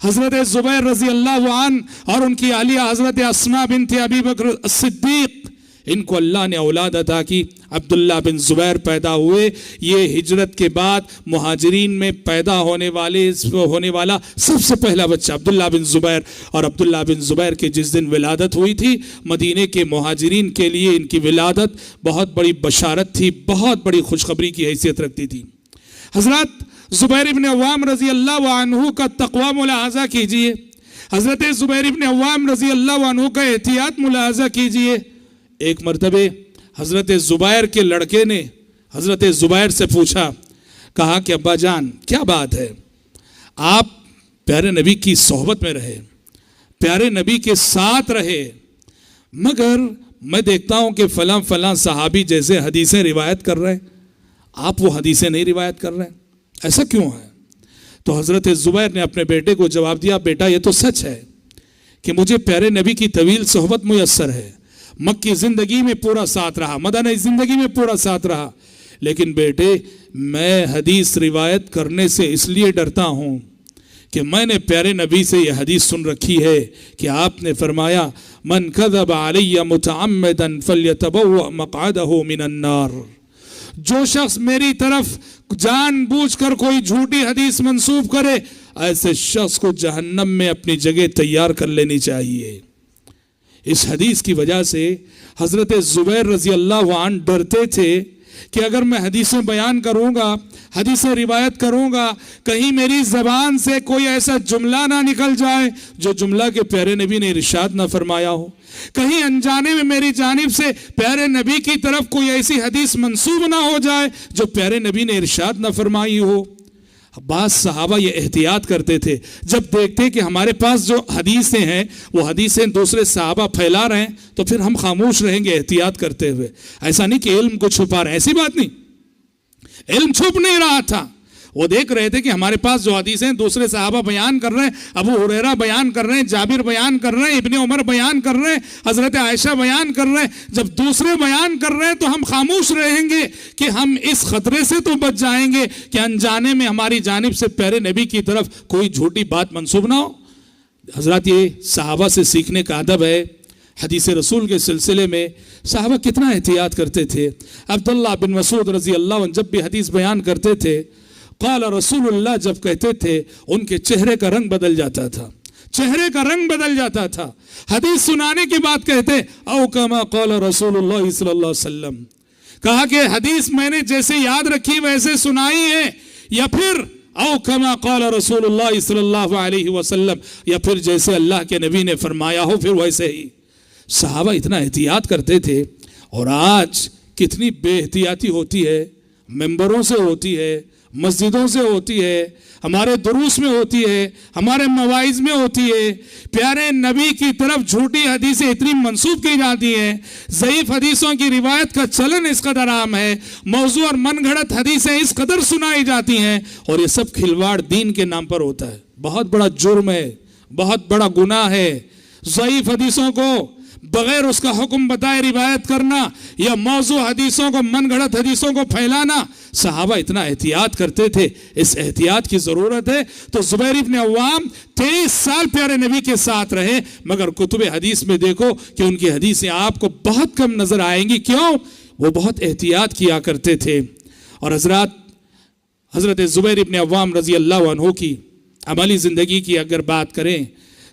हज़रत ज़ुबैर रज़ी अल्लाह अन्हु और उनकी आलिया हज़रत अस्मा बिन्त अबी बकर सिद्दीक, इनको अल्लाह ने औलाद अता की। अब्दुल्ला बिन ज़ुबैर पैदा हुए। ये हिजरत के बाद मुहाजिरीन में पैदा होने वाला सबसे पहला बच्चा अब्दुल्ला बिन ज़ुबैर। और अब्दुल्ला बिन ज़ुबैर की जिस दिन विलादत हुई थी, मदीने के मुहाजिरीन के लिए इनकी विलादत बहुत बड़ी बशारत थी, बहुत बड़ी खुशखबरी की हैसियत रखती थी। हज़रत ज़ुबैर इब्न अव्वाम रज़ी अल्लाह अन्हु का तक़वा मुलाहज़ा कीजिए, हज़रत ज़ुबैर इब्न अव्वाम रज़ी अल्लाह अन्हु का एहतियात मुलाहज़ा कीजिए। एक मरतबे हज़रत ज़ुबैर के लड़के ने हज़रत ज़ुबैर से पूछा, कहा कि अब्बा जान क्या बात है, आप प्यारे नबी की सोहबत में रहे, प्यारे नबी के साथ रहे, मगर मैं देखता हूं कि फलां फलां सहाबी जैसे हदीसें रिवायत कर रहे हैं, आप वो हदीसें नहीं रिवायत कर रहे हैं, ऐसा क्यों है? तो हज़रत ज़ुबैर ने अपने बेटे को जवाब दिया, बेटा ये तो सच है कि मुझे प्यारे नबी की तवील सोहबत मुयस्सर है, मक्की ज़िंदगी में पूरा साथ रहा, मदनी ज़िंदगी में पूरा साथ रहा, लेकिन बेटे मैं हदीस रिवायत करने से इसलिए डरता हूँ कि मैंने प्यारे नबी से यह हदीस सुन रखी है कि आपने फरमाया, मन कज़ब अलैया मुतअम्मिदन फल्यतबव्व मक़अदहु मिनन नार। जो शख्स मेरी तरफ जानबूझकर कोई झूठी हदीस मंसूब करे, ऐसे शख्स को जहन्नम में अपनी जगह तैयार कर लेनी चाहिए। इस हदीस की वजह से हज़रत ज़ुबैर रज़ी अल्लाह अन्हु डरते थे कि अगर मैं हदीसें बयान करूंगा, हदीसें रिवायत करूंगा, कहीं मेरी जबान से कोई ऐसा जुमला ना निकल जाए जो जुमला के प्यारे नबी ने इरशाद ना फरमाया हो, कहीं अनजाने में मेरी जानिब से प्यारे नबी की तरफ कोई ऐसी हदीस मंसूब ना हो जाए जो प्यारे नबी ने इरशाद ना फरमाई हो। बास सहाबा ये एहतियात करते थे, जब देखते कि हमारे पास जो हदीसें हैं वो हदीसें दूसरे सहाबा फैला रहे हैं तो फिर हम खामोश रहेंगे एहतियात करते हुए। ऐसा नहीं कि इल्म को छुपा रहे, ऐसी बात नहीं, इल्म छुप नहीं रहा था। वो देख रहे थे कि हमारे पास जो हदीसें दूसरे सहाबा बयान कर रहे हैं, अबू हुरैरा बयान कर रहे हैं, जाबिर बयान कर रहे हैं, इब्ने उमर बयान कर रहे हैं, हजरत आयशा बयान कर रहे हैं, जब दूसरे बयान कर रहे हैं तो हम खामोश रहेंगे कि हम इस खतरे से तो बच जाएंगे कि अनजाने में हमारी जानिब से प्यारे नबी की तरफ कोई झूठी बात मंसूब ना हो। हजरत ये सहाबा से सीखने का अदब है। हदीस रसूल के सिलसिले में सहाबा कितना एहतियात करते थे। अब्दुल्लाह बिन मसूद रजी अल्लाह अन्हु जब भी हदीस बयान करते थे, क़ाल रसूलुल्लाह जब कहते थे, उनके चेहरे का रंग बदल जाता था, चेहरे का रंग बदल जाता था। हदीस सुनाने के बाद कहते औ कमा क़ाल रसूलुल्लाह सल्लल्लाहु अलैहि वसल्लम, कहा कि हदीस मैंने जैसे याद रखी वैसे सुनाई है, या फिर औ कमा क़ाल रसूलुल्लाह सल्लल्लाहु अलैहि वसल्लम, या फिर जैसे अल्लाह के नबी ने फरमाया हो फिर वैसे ही। सहाबा इतना एहतियात करते थे। और आज कितनी बेएहतियाती होती है, मेंबरों से होती है, मस्जिदों से होती है, हमारे दुरूस में होती है, हमारे मवाइज में होती है। प्यारे नबी की तरफ झूठी हदीसें इतनी मंसूब की जाती हैं, ज़ईफ हदीसों की रिवायत का चलन इस कदर आम है, मौजू और मनगढ़ंत हदीसें इस कदर सुनाई जाती हैं, और ये सब खिलवाड़ दीन के नाम पर होता है। बहुत बड़ा जुर्म है, बहुत बड़ा गुनाह है ज़ईफ हदीसों को बगैर उसका हुक्म बताए रिवायत करना या मौजू हदीसों को, मनगढ़ंत हदीसों को फैलाना। सहाबा इतना एहतियात करते थे, इस एहतियात की जरूरत है। तो जुबैर इब्न अव्वाम 23 साल प्यारे नबी के साथ रहे, मगर कुतुब हदीस में देखो कि उनकी हदीसें आपको बहुत कम नजर आएंगी। क्यों? वो बहुत एहतियात किया करते थे। और हजरत जुबैर इब्न अव्वाम रजी अल्लाह अन्हु की अमली जिंदगी की अगर बात करें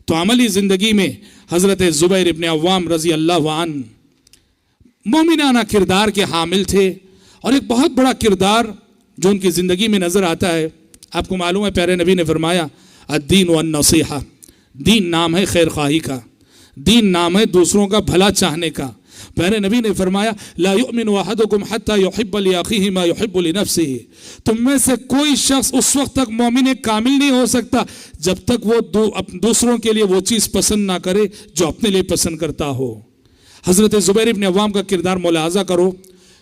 तो अमली जिंदगी में हजरत जुबैर इब्न अव्वाम रजी अल्लाह अन्हु मोमिनाना किरदार के हामिल थे। और एक बहुत बड़ा किरदार जो उनकी ज़िंदगी में नज़र आता है, आपको मालूम है प्यारे नबी ने फरमाया अद्दीन वन नसीहा, दीन नाम है खैर ख्वाही का, दीन नाम है दूसरों का भला चाहने का। प्यारे नबी ने फरमाया ला युमिनु अहदुकुम हत्ता युहिब्बु लिअखीहि मा युहिब्बु लिनफ्सिहि, तुम में से कोई शख्स उस वक्त तक मोमिन कामिल नहीं हो सकता जब तक वो दूसरों के लिए वो चीज़ पसंद ना करे जो अपने लिए पसंद करता हो। हज़रत ज़ुबैर इब्न अव्वाम का किरदार मुलाहाज़ा करो।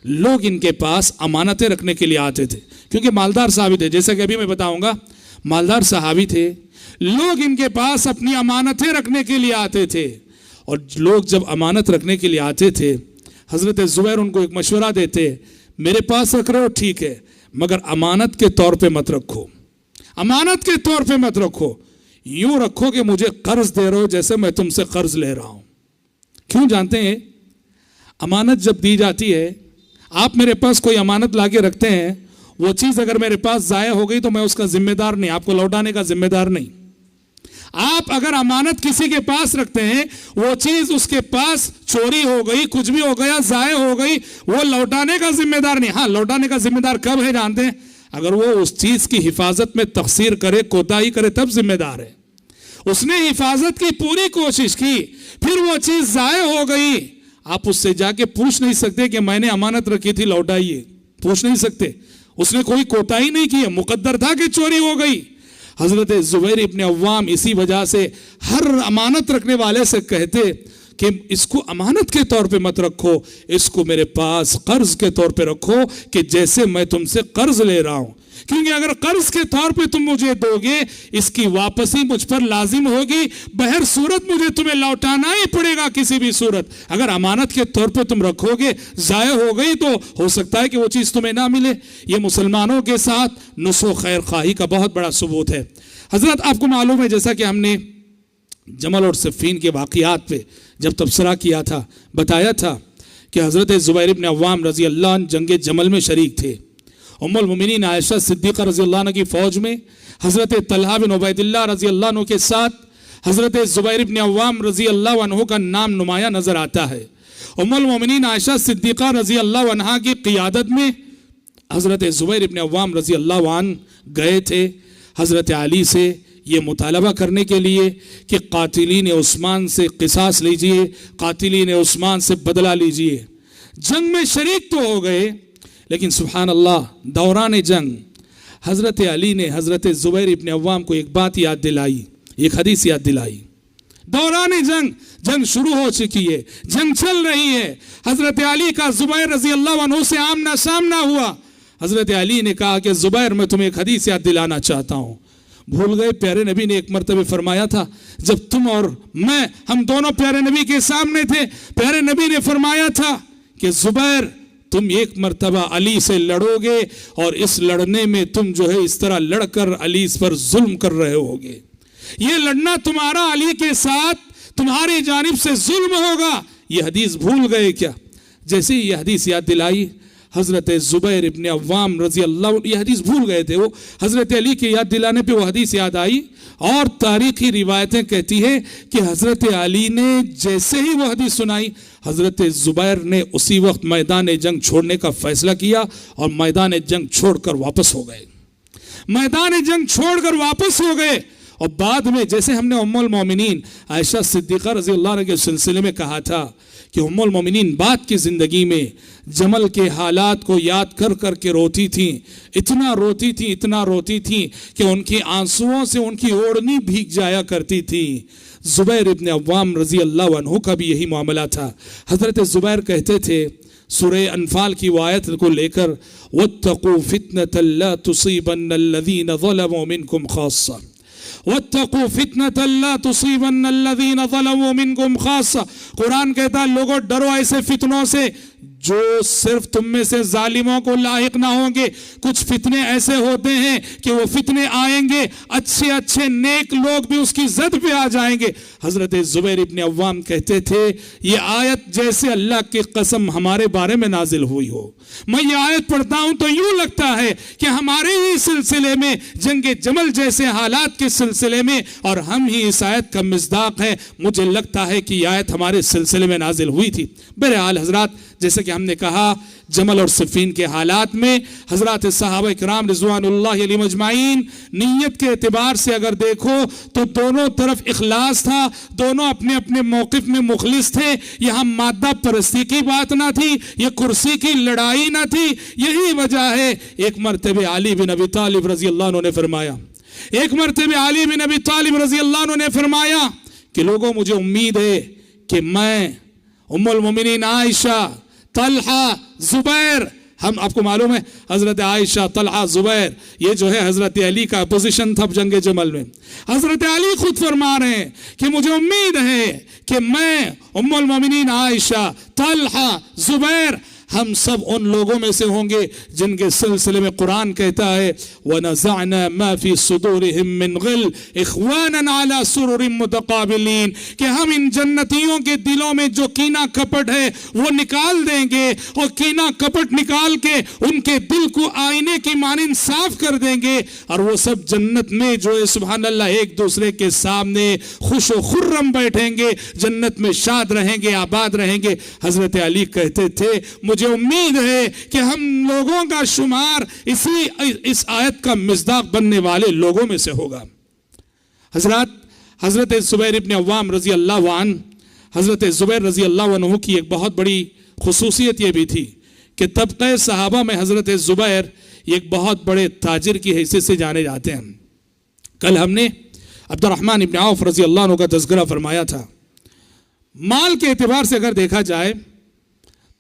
लोग इनके पास अमानतें रखने के लिए आते थे, क्योंकि मालदार साहबी थे, जैसा कि अभी मैं बताऊंगा, मालदार साहबी थे। लोग इनके पास अपनी अमानतें रखने के लिए आते थे। और लोग जब अमानत रखने के लिए आते थे, हज़रत ज़ुबैर उनको एक मशवरा देते, मेरे पास रख रहे हो ठीक है, मगर अमानत के तौर पे मत रखो, अमानत के तौर पे मत रखो, यूं रखो कि मुझे कर्ज दे रहे हो जैसे मैं तुमसे कर्ज ले रहा हूं। क्यों जानते हैं? अमानत जब दी जाती है, आप मेरे पास कोई अमानत लाके रखते हैं, वो चीज़ अगर मेरे पास ज़ाया हो गई तो मैं उसका जिम्मेदार नहीं, आपको लौटाने का जिम्मेदार नहीं। आप अगर अमानत किसी के पास रखते हैं, वो चीज़ उसके पास चोरी हो गई, कुछ भी हो गया, ज़ाया हो गई, वो लौटाने का जिम्मेदार नहीं। हाँ, लौटाने का जिम्मेदार कब है जानते हैं? अगर वो उस चीज़ की हिफाजत में तकसीर करे, कोताही करे, तब जिम्मेदार है। उसने हिफाजत की पूरी कोशिश की, फिर वो चीज़ ज़ाया हो गई, आप उससे जाके पूछ नहीं सकते कि मैंने अमानत रखी थी लौटाइए, पूछ नहीं सकते। उसने कोई कोताही नहीं की, मुकद्दर था कि चोरी हो गई। हजरत जुबैर इब्न अव्वाम इसी वजह से हर अमानत रखने वाले से कहते कि इसको अमानत के तौर पे मत रखो, इसको मेरे पास कर्ज के तौर पे रखो कि जैसे मैं तुमसे कर्ज ले रहा हूं, क्योंकि अगर कर्ज के तौर पे तुम मुझे दोगे, इसकी वापसी मुझ पर लाजिम होगी, बहर सूरत मुझे तुम्हें लौटाना ही पड़ेगा किसी भी सूरत। अगर अमानत के तौर पे तुम रखोगे, जाया हो गई तो हो सकता है कि वो चीज़ तुम्हें ना मिले। ये मुसलमानों के साथ नुस्ख़ खैर ख्वाही का बहुत बड़ा सबूत है। हजरत आपको मालूम है, जैसा कि हमने जमल और सिफ़ीन के वाक़ियात पे जब तबसरा किया था, बताया था कि हज़रत ज़ुबैर इब्न अव्वाम रज़ी अल्लाह अन्हु जंग जमल में शरीक थे। उम्मुल मोमिनीन आयशा सिद्दीक़ा रज़ी अल्लाह अन्हा की फ़ौज में हज़रत तलहा बिन उबैदिल्लाह रज़ी अल्लाह अन्हु के साथ हज़रत ज़ुबैर इब्न अव्वाम रज़ी अल्लाह अन्हु का नाम नुमाया नज़र आता है। उम्मुल मोमिनीन आयशा सिद्दीक़ा रज़ी अल्लाह अन्हा की क़ियादत में हज़रत ज़ुबैर इब्न अव्वाम रज़ी अल्लाह अन्हु गए थे हज़रत अली से ये मुतालबा करने के लिए कि कातिलीन उस्मान से क़िसास लीजिए, कातिलीन उस्मान से बदला लीजिए। जंग में शरीक तो हो गए, लेकिन सुभान अल्लाह दौरान जंग हज़रत अली ने हज़रत ज़ुबैर इब्न अव्वाम को एक बात याद दिलाई, एक हदीस याद दिलाई। दौरान जंग शुरू हो चुकी है, जंग चल रही है, हज़रत अली का ज़ुबैर रज़ी अल्लाह अन्हु से आमना सामना हुआ। हज़रत अली ने कहा कि ज़ुबैर मैं तुम्हें एक हदीस याद दिलाना चाहता हूँ। भूल गए? प्यारे नबी ने एक मर्तबे फरमाया था, जब तुम और मैं हम दोनों प्यारे नबी के सामने थे, प्यारे नबी ने फरमाया था कि ज़ुबैर तुम एक मर्तबा अली से लड़ोगे और इस लड़ने में तुम जो है इस तरह लड़कर अली पर जुल्म कर रहे होगे। ये लड़ना तुम्हारा अली के साथ तुम्हारी जानिब से जुल्म होगा। ये हदीस भूल गए क्या? जैसे ही ये हदीस याद दिलाई हज़रत ज़ुबैर इब्न अव्वाम रज़ी अल्लाह, ये हदीस भूल गए थे वो, हज़रत अली के याद दिलाने पे वो हदीस याद आई। और तारीखी रिवायतें कहती है कि हज़रत अली ने जैसे ही वो हदीस सुनाई, हज़रत ज़ुबैर ने उसी वक्त मैदान जंग छोड़ने का फैसला किया और मैदान जंग छोड़कर वापस हो गए। मैदान जंग छोड़कर वापस हो गए। और बाद में जैसे हमने उम्मुल मोमिनीन आयशा सिद्दीक़ा रज़ी अल्लाह अन्हा के सिलसिले में कहा था कि उम्मुल मोमिनीन बाद की ज़िंदगी में जमल के हालात को याद कर कर के रोती थी, इतना रोती थी कि उनके आंसुओं से उनकी ओढ़नी भीग जाया करती थी। ज़ुबैर इब्न अव्वाम रज़ी अल्लाह अन्हु का भी यही मामला था। हज़रत ज़ुबैर कहते थे सूरह अनफाल की आयत को लेकर, वत्तक़ू फ़ितनतन ला तुसीबन्नल्लज़ीना ज़लमू मिनकुम ख़ास्सा, वत्तक़ू फ़ितनतन ला तुसीबन्नल्लज़ीना ज़लमू मिनकुम ख़ास्सा। कुरान कहता है लोगों डरो ऐसे फितनों से जो सिर्फ तुम में से जालिमों को लाहिक ना होंगे। कुछ फितने ऐसे होते हैं कि वो फितने आएंगे, अच्छे अच्छे नेक लोग भी उसकी जद पे आ जाएंगे। हज़रत ज़ुबैर इब्न अव्वाम कहते थे ये आयत जैसे अल्लाह की कसम हमारे बारे में नाजिल हुई हो। मैं ये आयत पढ़ता हूं तो यूं लगता है कि हमारे ही सिलसिले में जंगे जमल जैसे हालात के सिलसिले में और हम ही इस आयत का मिस्दाक है। मुझे लगता है कि यह आयत हमारे सिलसिले में नाजिल हुई थी। बहरहाल हजरात, जैसे कि हमने कहा जमल और सिफ़ीन के हालात में हजरत सहाबा इकराम रिज़वानुल्लाहि अलैहिम अजमाइन नीयत के एतबार से अगर देखो तो दोनों तरफ इखलास था, दोनों अपने अपने मौक़िफ़ में मुखलिस थे। यहाँ मादा परस्ती की बात ना थी, ये कुर्सी की लड़ाई ना थी। यही वजह है एक मरतबे अली बिन अबी तालिब रज़ी अल्लाह अन्हु ने फरमाया, एक मरतबे अली बिन अबी तालिब रज़ी अल्लाह अन्हु ने फरमाया कि लोगों मुझे उम्मीद है कि मैं उम्मुल मोमिनीन आयशा, तलहा, ज़ुबैर, हम आपको मालूम है हज़रत आयशा, तलहा, ज़ुबैर ये जो है हज़रत अली का पोजीशन था जंग जमल में। हज़रत अली खुद फरमा रहे हैं कि मुझे उम्मीद है कि मैं उम्मुल मोमिनीन आयशा, तलहा, ज़ुबैर हम सब उन लोगों में से होंगे जिनके सिलसिले में कुरान कहता है वनज़अना मा फी सुदूरिहिम मिन गिल इख्वानन अला सुरुरिन मुतकाबिलीन, कि हम इन जन्नतियों के दिलों में जो कीना कपट है वो निकाल देंगे और कीना कपट निकाल के उनके दिल को आईने की मानिंद साफ कर देंगे और वो सब जन्नत में जो है सुभान अल्लाह एक दूसरे के सामने खुश व खुर्रम बैठेंगे, जन्नत में शाद रहेंगे, आबाद रहेंगे। हज़रत अली कहते थे मुझे उम्मीद है कि हम लोगों का शुमार इस आयत का मिस्दाक बनने वाले लोगों में से होगा। हजरत ज़ुबैर इब्न अव्वाम रज़ी अल्लाह अन्हु, हजरत ज़ुबैर रज़ी अल्लाह अन्हु की एक बहुत बड़ी खुसूसियत ये भी थी कि तबक़े सहाबा में हजरत ज़ुबैर एक बहुत बड़े ताजिर की हैसियत से जाने जाते हैं। कल हमने अब्दुर्रहमान इब्न औफ रज़ी अल्लाह अन्हु का तज़किरा फरमाया था। माल के एतबार से अगर देखा जाए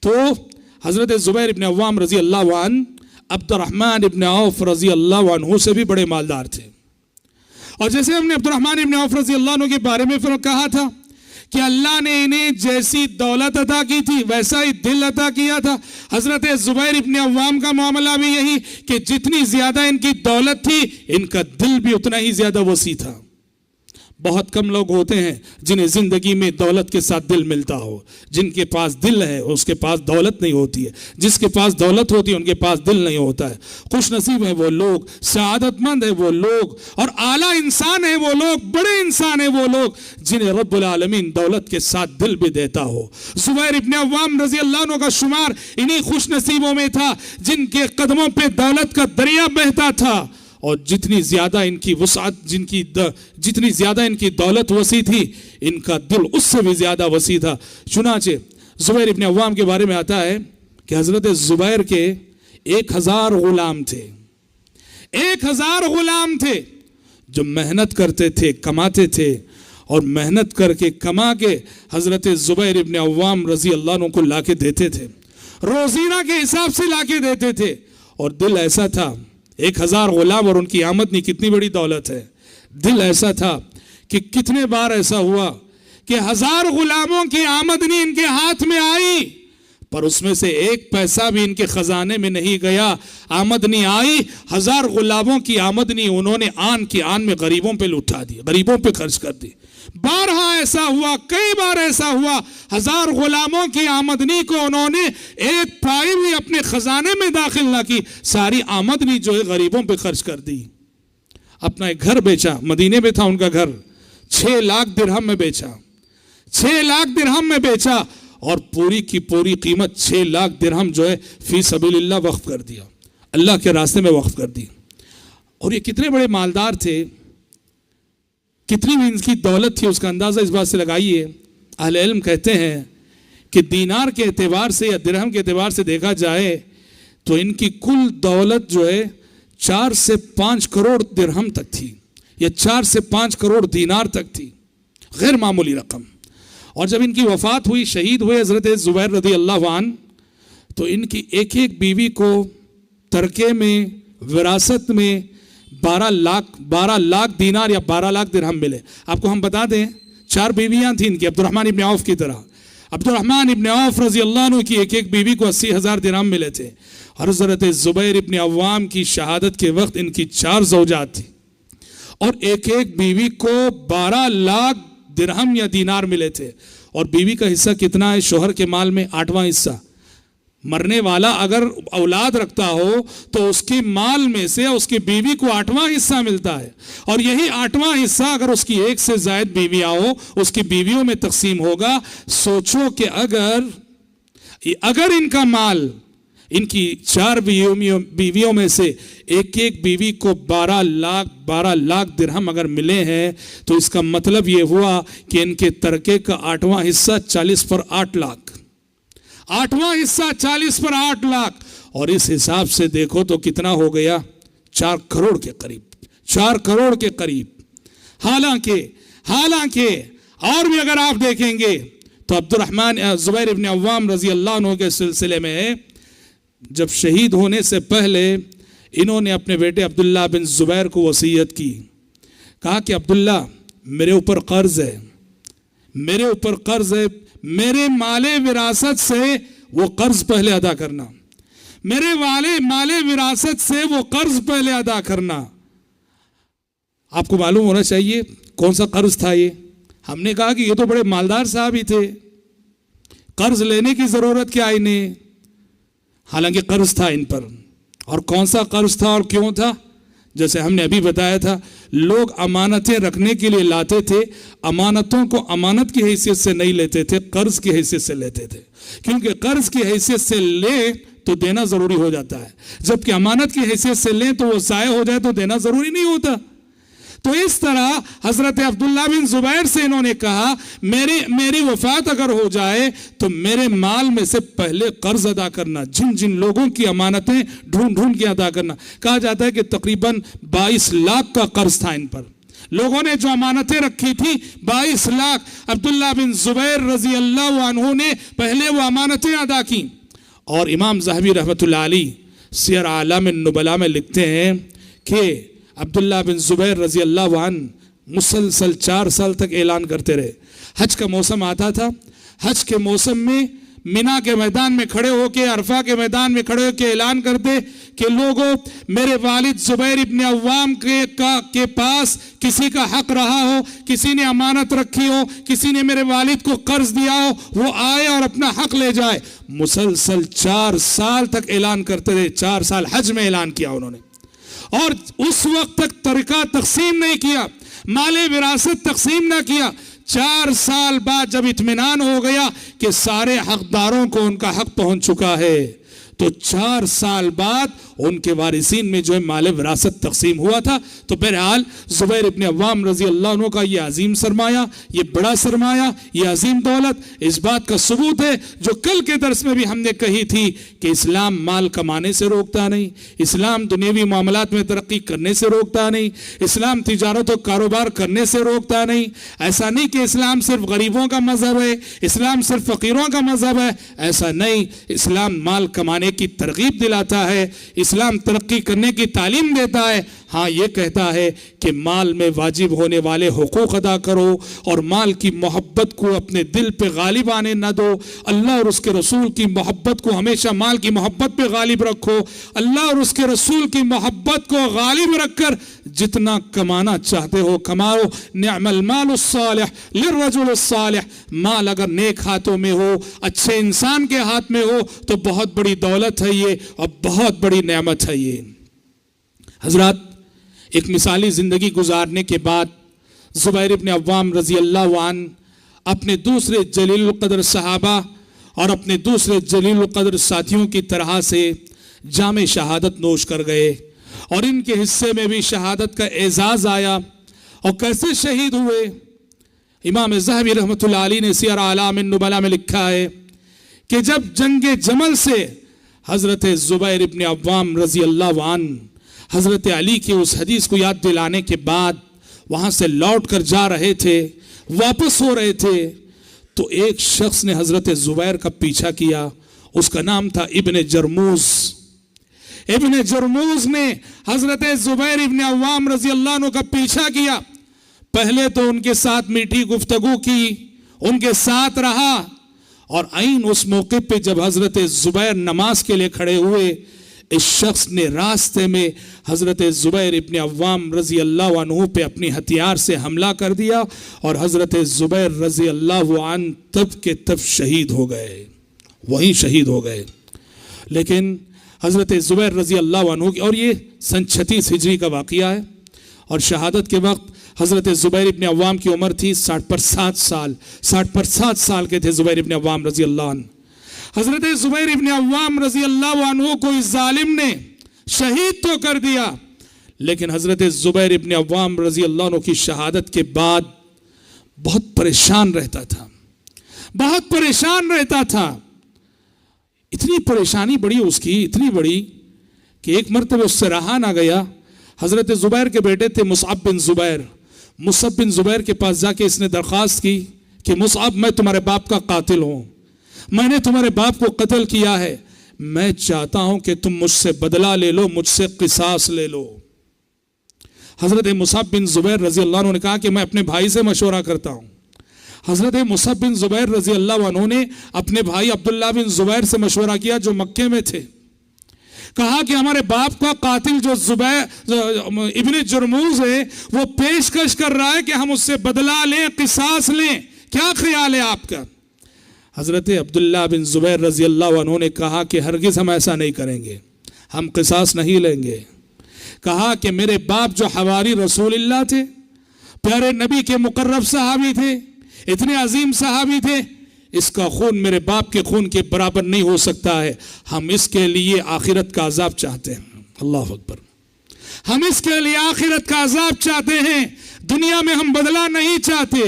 तो हज़रत ज़ुबैर इब्न अव्वाम रज़ी अल्लाह अन्हु अब्दुर्रहमान इब्न औफ रज़ी अल्लाह अन्हु से भी बड़े मालदार थे। और जैसे हमने अब्दुर्रहमान इब्न औफ रज़ी अल्लाह अन्हु के बारे में फिर कहा था कि अल्लाह ने इन्हें जैसी दौलत अता की थी वैसा ही दिल अता किया था। हज़रत ज़ुबैर इब्न अव्वाम का मामला भी यही कि जितनी ज़्यादा इनकी दौलत थी इनका दिल भी उतना ही ज़्यादा वसी था। बहुत कम लोग होते हैं जिन्हें ज़िंदगी में दौलत के साथ दिल मिलता हो। जिनके पास दिल है उसके पास दौलत नहीं होती है, जिसके पास दौलत होती है उनके पास दिल नहीं होता है। खुश नसीब है वो लोग, सआदतमंद है वो लोग, और आला इंसान है वो लोग, बड़े इंसान है वो लोग जिन्हें रब्बुल आलमीन दौलत के साथ दिल भी देता हो। ज़ुबैर इब्न अव्वाम रज़ी अल्लाह अन्हु का शुमार इन्हीं खुश नसीबों में था जिनके कदमों पे दौलत का दरिया बहता था, और जितनी ज्यादा इनकी वसात, जितनी ज्यादा इनकी दौलत वसी थी, इनका दिल उससे भी ज्यादा वसी था। चुनाचे ज़ुबैर इब्न अव्वाम के बारे में आता है कि हजरत ज़ुबैर के 1000 गुलाम थे। 1000 गुलाम थे जो मेहनत करते थे, कमाते थे, और मेहनत करके कमा के हजरत ज़ुबैर इब्न अव्वाम रजी अल्लाह अन्हु को लाके देते थे, रोजीना के हिसाब से लाके देते थे। और दिल ऐसा था, 1000 गुलाम और उनकी आमदनी कितनी बड़ी दौलत है। दिल ऐसा था कि कितने बार ऐसा हुआ कि 1000 गुलामों की आमदनी इनके हाथ में आई, पर उसमें से एक पैसा भी इनके खजाने में नहीं गया। आमदनी आई, 1000 गुलामों की आमदनी उन्होंने आन की आन में गरीबों पे लुटा दी, गरीबों पे खर्च कर दी। बारहा ऐसा हुआ, कई बार ऐसा हुआ, 1000 गुलामों की आमदनी को उन्होंने एक पाई भी अपने खजाने में दाखिल ना की, सारी आमदनी जो है गरीबों पे खर्च कर दी। अपना एक घर बेचा, मदीने में था उनका घर, 6 लाख दिरहम में बेचा, 6 लाख दिरहम में बेचा, और पूरी की पूरी कीमत 6 लाख दिरहम जो है फी सबीलिल्लाह वक्फ कर दिया, अल्लाह के रास्ते में वक्फ कर दी। और ये कितने बड़े मालदार थे, कितनी भी इनकी दौलत थी, उसका अंदाज़ा इस बात से लगाइए। अहले इल्म कहते हैं कि दीनार के एतबार से या दिरहम के एतबार से देखा जाए तो इनकी कुल दौलत जो है 4 से 5 करोड़ दिरहम तक थी, या 4 से 5 करोड़ दीनार तक थी, गैर मामूली रकम। और जब इनकी वफात हुई, शहीद हुए हज़रत ज़ुबैर रज़ी अल्लाह अन्हु, तो इनकी एक एक बीवी को तरके में, विरासत में 12 लाख दीनार या 12 लाख दिरहम मिले। आपको हम बता दें, 4 बीवियां थी इनकी, अब्दुर्रहमान इब्न औफ की तरह। अब्दुर्रहमान इब्न औफ रज़ी अल्लाह अन्हु की एक एक बीवी को 80,000 दिरहम मिले थे। और हज़रत ज़ुबैर इब्न अव्वाम की शहादत के वक्त इनकी 4 ज़ौजात थी, और एक एक बीवी को 12 लाख दिरहम या दीनार मिले थे। और बीवी का हिस्सा कितना है शोहर के माल में? 8वां हिस्सा। मरने वाला अगर औलाद रखता हो तो उसके माल में से उसकी बीवी को 8वां हिस्सा मिलता है, और यही 8वां हिस्सा अगर उसकी एक से ज्यादा बीवियां हो, उसकी बीवियों में तकसीम होगा। सोचो कि अगर इनका माल, इनकी 4 बीवियों में से एक एक बीवी को 12 लाख दिरहम अगर मिले हैं, तो इसका मतलब ये हुआ कि इनके तरके का 8वां हिस्सा 40 पर 8 लाख, 8वां हिस्सा 40 पर 8 लाख। और इस हिसाब से देखो तो कितना हो गया? 4 करोड़ के करीब, 4 करोड़ के करीब। हालांकि और भी अगर आप देखेंगे तो अब्दुर्रहमान ज़ुबैर इब्न अव्वाम रज़ी अल्लाह अन्हु के सिलसिले में जब शहीद होने से पहले इन्होंने अपने बेटे अब्दुल्ला बिन ज़ुबैर को वसीयत की, कहा कि अब्दुल्ला मेरे ऊपर कर्ज है, मेरे ऊपर कर्ज है, मेरे माले विरासत से वो कर्ज पहले अदा करना, मेरे माले विरासत से वो कर्ज पहले अदा करना। आपको मालूम होना चाहिए कौन सा कर्ज था ये। हमने कहा कि ये तो बड़े मालदार साहब ही थे, कर्ज लेने की जरूरत क्या इन्हें? हालांकि कर्ज था इन पर। और कौन सा कर्ज था और क्यों था? जैसे हमने अभी बताया था, लोग अमानतें रखने के लिए लाते थे, अमानतों को अमानत की हैसियत से नहीं लेते थे, कर्ज की हैसियत से लेते थे। क्योंकि कर्ज की हैसियत से ले तो देना जरूरी हो जाता है, जबकि अमानत की हैसियत से ले तो वो ज़ाया हो जाए तो देना जरूरी नहीं होता। तो इस तरह हजरत अब्दुल्ला बिन ज़ुबैर से इन्होंने कहा, मेरी वफात अगर हो जाए तो मेरे माल में से पहले कर्ज अदा करना, जिन जिन लोगों की अमानतें ढूंढ के अदा करना। कहा जाता है कि तकरीबन 22 लाख का कर्ज था इन पर। लोगों ने जो अमानतें रखी थी 22 लाख, अब्दुल्ला बिन ज़ुबैर रजी अल्लाह अन्हु ने पहले वो अमानतें अदा की। और इमाम ज़हबी रहमतुल्लाह अलैह सियर आलम नुबला में लिखते हैं कि अब्दुल्ला बिन ज़ुबैर रज़ी अल्लाह अन्हु मुसलसल 4 साल तक ऐलान करते रहे। हज का मौसम आता था, हज के मौसम में मिना के मैदान में खड़े होके, अरफा के मैदान में खड़े होके ऐलान करते कि लोगों, मेरे वालिद जुबैर इब्न अव्वाम के पास किसी का हक रहा हो, किसी ने अमानत रखी हो, किसी ने मेरे वालिद को कर्ज दिया हो, वो आए और अपना हक ले जाए। मुसलसल 4 साल तक ऐलान करते रहे। 4 साल हज में ऐलान किया उन्होंने, और उस वक्त तक तरीका तकसीम नहीं किया, माले विरासत तकसीम ना किया। 4 साल बाद जब इत्मीनान हो गया कि सारे हकदारों को उनका हक पहुंच चुका है, तो 4 साल बाद उनके वारिसीन में जो है माले विरासत तकसीम हुआ था। तो बहरहाल जुबैर इब्न अव्वाम रजी अल्लाह अन्हु का ये अजीम सरमाया, ये बड़ा सरमाया, ये अजीम दौलत इस बात का सबूत है जो कल के दर्स में भी हमने कही थी कि इस्लाम माल कमाने से रोकता नहीं, इस्लाम दुनियावी मामलात में तरक्की करने से रोकता नहीं, इस्लाम तिजारत और कारोबार करने से रोकता नहीं। ऐसा नहीं कि इस्लाम सिर्फ गरीबों का मजहब है, इस्लाम सिर्फ फकीरों का मजहब है, ऐसा नहीं। इस्लाम माल कमाने की तरगीब दिलाता है, इस्लाम तरक्की करने की तालीम देता है। हाँ, ये कहता है कि माल में वाजिब होने वाले हुकूक अदा करो और माल की मोहब्बत को अपने दिल पे गालिब आने न दो। अल्लाह और उसके रसूल की मोहब्बत को हमेशा माल की मोहब्बत पे गालिब रखो। अल्लाह और उसके रसूल की मोहब्बत को गालिब रखकर जितना कमाना चाहते हो कमाओ। निअमल मालुस सालिह लिर्रजुलिस सालिह, माल अगर नेक हाथों में हो, अच्छे इंसान के हाथ में हो, तो बहुत बड़ी दौलत है ये और बहुत बड़ी नेमत है ये। हजरात, एक मिसाली जिंदगी गुजारने के बाद जुबैर इब्न अव्वाम रजी अल्लाह अन्हु अपने दूसरे जलील कदर सहाबा और अपने दूसरे जलील कदर साथियों की तरह से जामे शहादत नोश कर गए, और इनके हिस्से में भी शहादत का एजाज आया। और कैसे शहीद हुए, इमाम ज़हबी रहमतुल्लाह अलैह ने सियर आलामिन नुबला में लिखा है कि जब जंगे जमल से हजरत जुबैर इब्न अव्वाम रजी अल्लाह अन्हु हजरत अली की उस हदीस को याद दिलाने के बाद वहां से लौट कर जा रहे थे, वापस हो रहे थे, तो एक शख्स ने हजरत जुबैर का पीछा किया। उसका नाम था इब्ने जरमूज। इब्ने जरमूज ने हजरत जुबैर इब्न अव्वाम रजी अल्लाह अन्हु का पीछा किया। पहले तो उनके साथ मीठी गुफ्तगू की, उनके साथ रहा, और आइन उस मौके पे जब हजरत जुबैर नमाज के लिए खड़े हुए, इस शख्स ने रास्ते में हजरत जुबैर इब्न अव्वाम रजी अल्लाह अन्हु पे अपनी हथियार से हमला कर दिया, और हजरत जुबैर रजी अल्लाह अन्हु तब के तब शहीद हो गए, वहीं शहीद हो गए। लेकिन हजरत जुबैर रजी अल्लाह अन्हु की, और ये सन 36 हिजरी का वाक़िया है, और शहादत के वक्त हजरत जुबैर इब्न अव्वाम की उम्र थी 60 पर 7 साल। 60 पर 7 साल के थे जुबैर इब्न अव्वाम रजी अल्लाह अन्हु। हजरत जुबैर इब्न अव्वाम रजी अल्लाह अन्हु को इस जालिम ने शहीद तो कर दिया, लेकिन हजरत जुबैर इब्न अव्वाम रजी अल्लाह अन्हु की शहादत के बाद बहुत परेशान रहता था, बहुत परेशान रहता था। इतनी परेशानी बड़ी उसकी, इतनी बड़ी कि एक मरतबा उससे रहा ना गया। हजरत जुबैर के बेटे थे मुसअब बिन जुबैर। मुसअब बिन जुबैर के पास जाके इसने दरख्वास्त की कि मुसअब, मैं तुम्हारे बाप का कातिल हूं, मैंने तुम्हारे बाप को कत्ल किया है, मैं चाहता हूं कि तुम मुझसे बदला ले लो, मुझसे क़िसास ले लो। हजरत मुसअब बिन जुबैर रजी अल्लाह अन्हु ने कहा कि मैं अपने भाई से मशवरा करता हूं। हजरत मुसअब बिन जुबैर रजी अल्लाह अन्हु ने अपने भाई अब्दुल्लाह बिन जुबैर से मशवरा किया जो मक्के में थे। कहा कि हमारे बाप का कातिल जो जुबैर इब्ने जरमूज है, वो पेशकश कर रहा है कि हम उससे बदला लें, क़िसास लें, क्या ख्याल है आपका? हजरत अब्दुल्लाह बिन जुबैर रजी अल्लाह अन्हु ने कहा कि हरगिज़ हम ऐसा नहीं करेंगे, हम क़िसास नहीं लेंगे। कहा कि मेरे बाप जो हवारी रसूलुल्लाह थे, प्यारे नबी के मुकर्रब सहाबी थे, इतने अजीम सहाबी थे, इसका खून मेरे बाप के खून के बराबर नहीं हो सकता है। हम इसके लिए आखिरत का अजाब चाहते हैं। अल्लाह अकबर। हम इसके लिए आखिरत का अजाब चाहते हैं, दुनिया में हम बदला नहीं चाहते।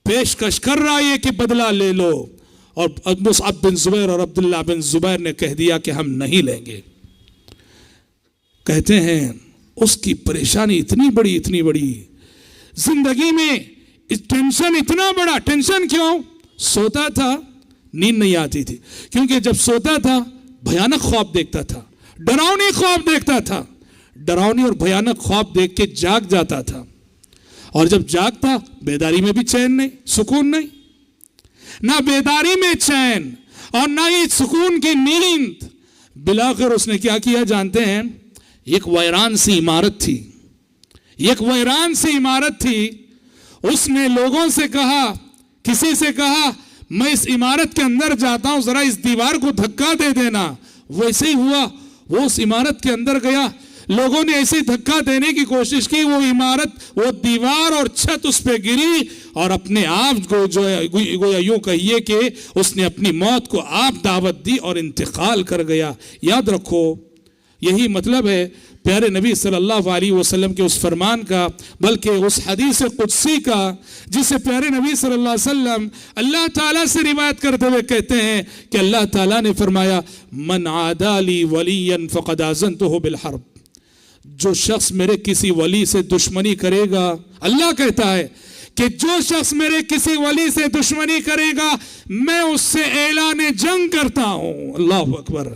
पेशकश कर रहा है कि बदला ले लो, और मुसअब बिन जुबैर और अब्दुल्लाह बिन जुबैर ने कह दिया कि हम नहीं लेंगे। कहते हैं उसकी परेशानी इतनी बड़ी जिंदगी में, इस टेंशन इतना बड़ा। टेंशन क्यों? सोता था, नींद नहीं आती थी, क्योंकि जब सोता था भयानक ख्वाब देखता था, डरावनी ख्वाब देखता था। डरावनी और भयानक ख्वाब देख के जाग जाता था, और जब जागता बेदारी में भी चैन नहीं, सुकून नहीं। ना बेदारी में चैन और ना ही सुकून की नींद। बिलाखिर उसने क्या किया जानते हैं? एक वैरान सी इमारत थी, एक वैरान सी इमारत थी। उसने लोगों से कहा, किसी से कहा, मैं इस इमारत के अंदर जाता हूं, जरा इस दीवार को धक्का दे देना। वैसे ही हुआ, वो उस इमारत के अंदर गया। लोगों ने ऐसे धक्का देने की कोशिश की, वो इमारत, वो दीवार और छत उस पे गिरी और अपने आप को जो यूं कहिए कि उसने अपनी मौत को आप दावत दी और इंतकाल कर गया। याद रखो, यही मतलब है प्यारे नबी सल्लल्लाहु अलैहि वसल्लम के उस फरमान का, बल्कि उस हदीस कुदसी का, जिसे प्यारे नबी सल्लल्लाहु अलैहि वसल्लम अल्लाह ताला से रिवायत करते हुए कहते हैं कि अल्लाह ताला ने फरमाया, मन आदाली वलियन फ़क़द आज़नतुहु बिल हर्ब। जो शख्स मेरे किसी वली से दुश्मनी करेगा, अल्लाह कहता है कि जो शख्स मेरे किसी वली से दुश्मनी करेगा, मैं उससे ऐलान जंग करता हूं। अल्लाह अकबर।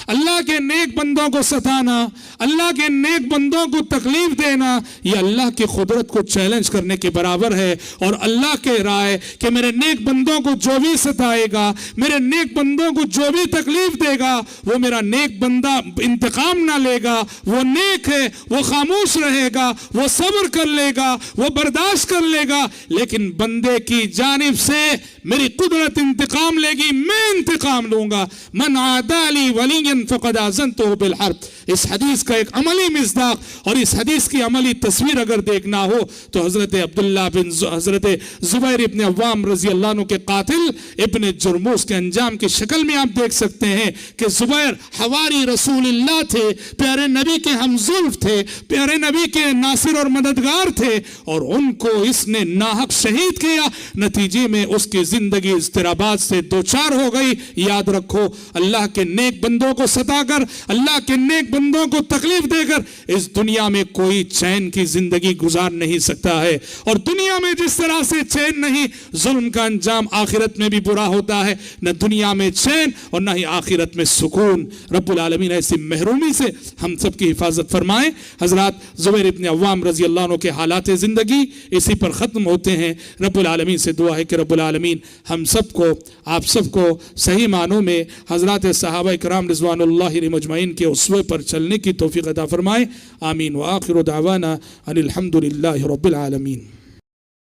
अल्लाह के नेक बंदों को सताना, अल्लाह के नेक बंदों को तकलीफ देना, यह अल्लाह की कुदरत को चैलेंज करने के बराबर है। और अल्लाह कह रहा है कि मेरे नेक बंदों को जो भी सताएगा, मेरे नेक बंदों को जो भी तकलीफ देगा, वो मेरा नेक बंदा इंतकाम ना लेगा, वो नेक है, वो खामोश रहेगा, वो सब्र कर लेगा, वो बर्दाश्त कर लेगा। लेकिन बंदे की जानिब से मेरी कुदरत इंतकाम लेगी, मैं इंतकाम लूंगा। मन आदाली वलियन फ़क़द आज़नतुहु बिल हर्ब। इस हदीस का एक अमली मिज़दाक और इस हदीस की अमली तस्वीर अगर देखना हो तो हजरत अब्दुल्ला बिन हजरत ज़ुबैर इब्न अव्वाम रज़ी अल्लाह अन्हु के कातिल इब्न जुरमूस के अंजाम की शक्ल में आप देख सकते हैं कि ज़ुबैर हवारी रसूलुल्लाह थे, प्यारे नबी के हमज़ुल्फ़ थे, प्यारे नबी के नासिर और मददगार थे, और उनको इसने नाहक शहीद किया। नतीजे में उसकी जिंदगी इज़्तिराबात से दो चार हो गई। याद रखो, अल्लाह के नेक बंदों को सताकर, अल्लाह के नेक बंदों को तकलीफ देकर इस दुनिया में कोई चैन की जिंदगी गुजार नहीं सकता है। और दुनिया में जिस तरह से चैन नहीं, जुल्म का अंजाम आखिरत में भी बुरा होता है। न दुनिया में चैन और न ही आखिरत में सुकून। रब्बुल आलमीन ऐसी महरूमी से हम सब की हिफाजत फरमाए। हजरत ज़ुबैर इब्न अव्वाम रज़ी अल्लाह अन्हु के हालात ज़िंदगी इसी पर ख़त्म होते हैं। रब्बुल आलमीन से दुआ है कि रब्बुल आलमीन हम सबको, आप सबको सही मानों में हजरत सहाबा इकराम रिज़वानुल्लाहि अलैहिम अजमईन के उसवे पर चलने की तौफीक अता फरमाए। आमीन व आखिर दावाना अनिल हम्दुलिल्लाहि रब्बिल आलमीन।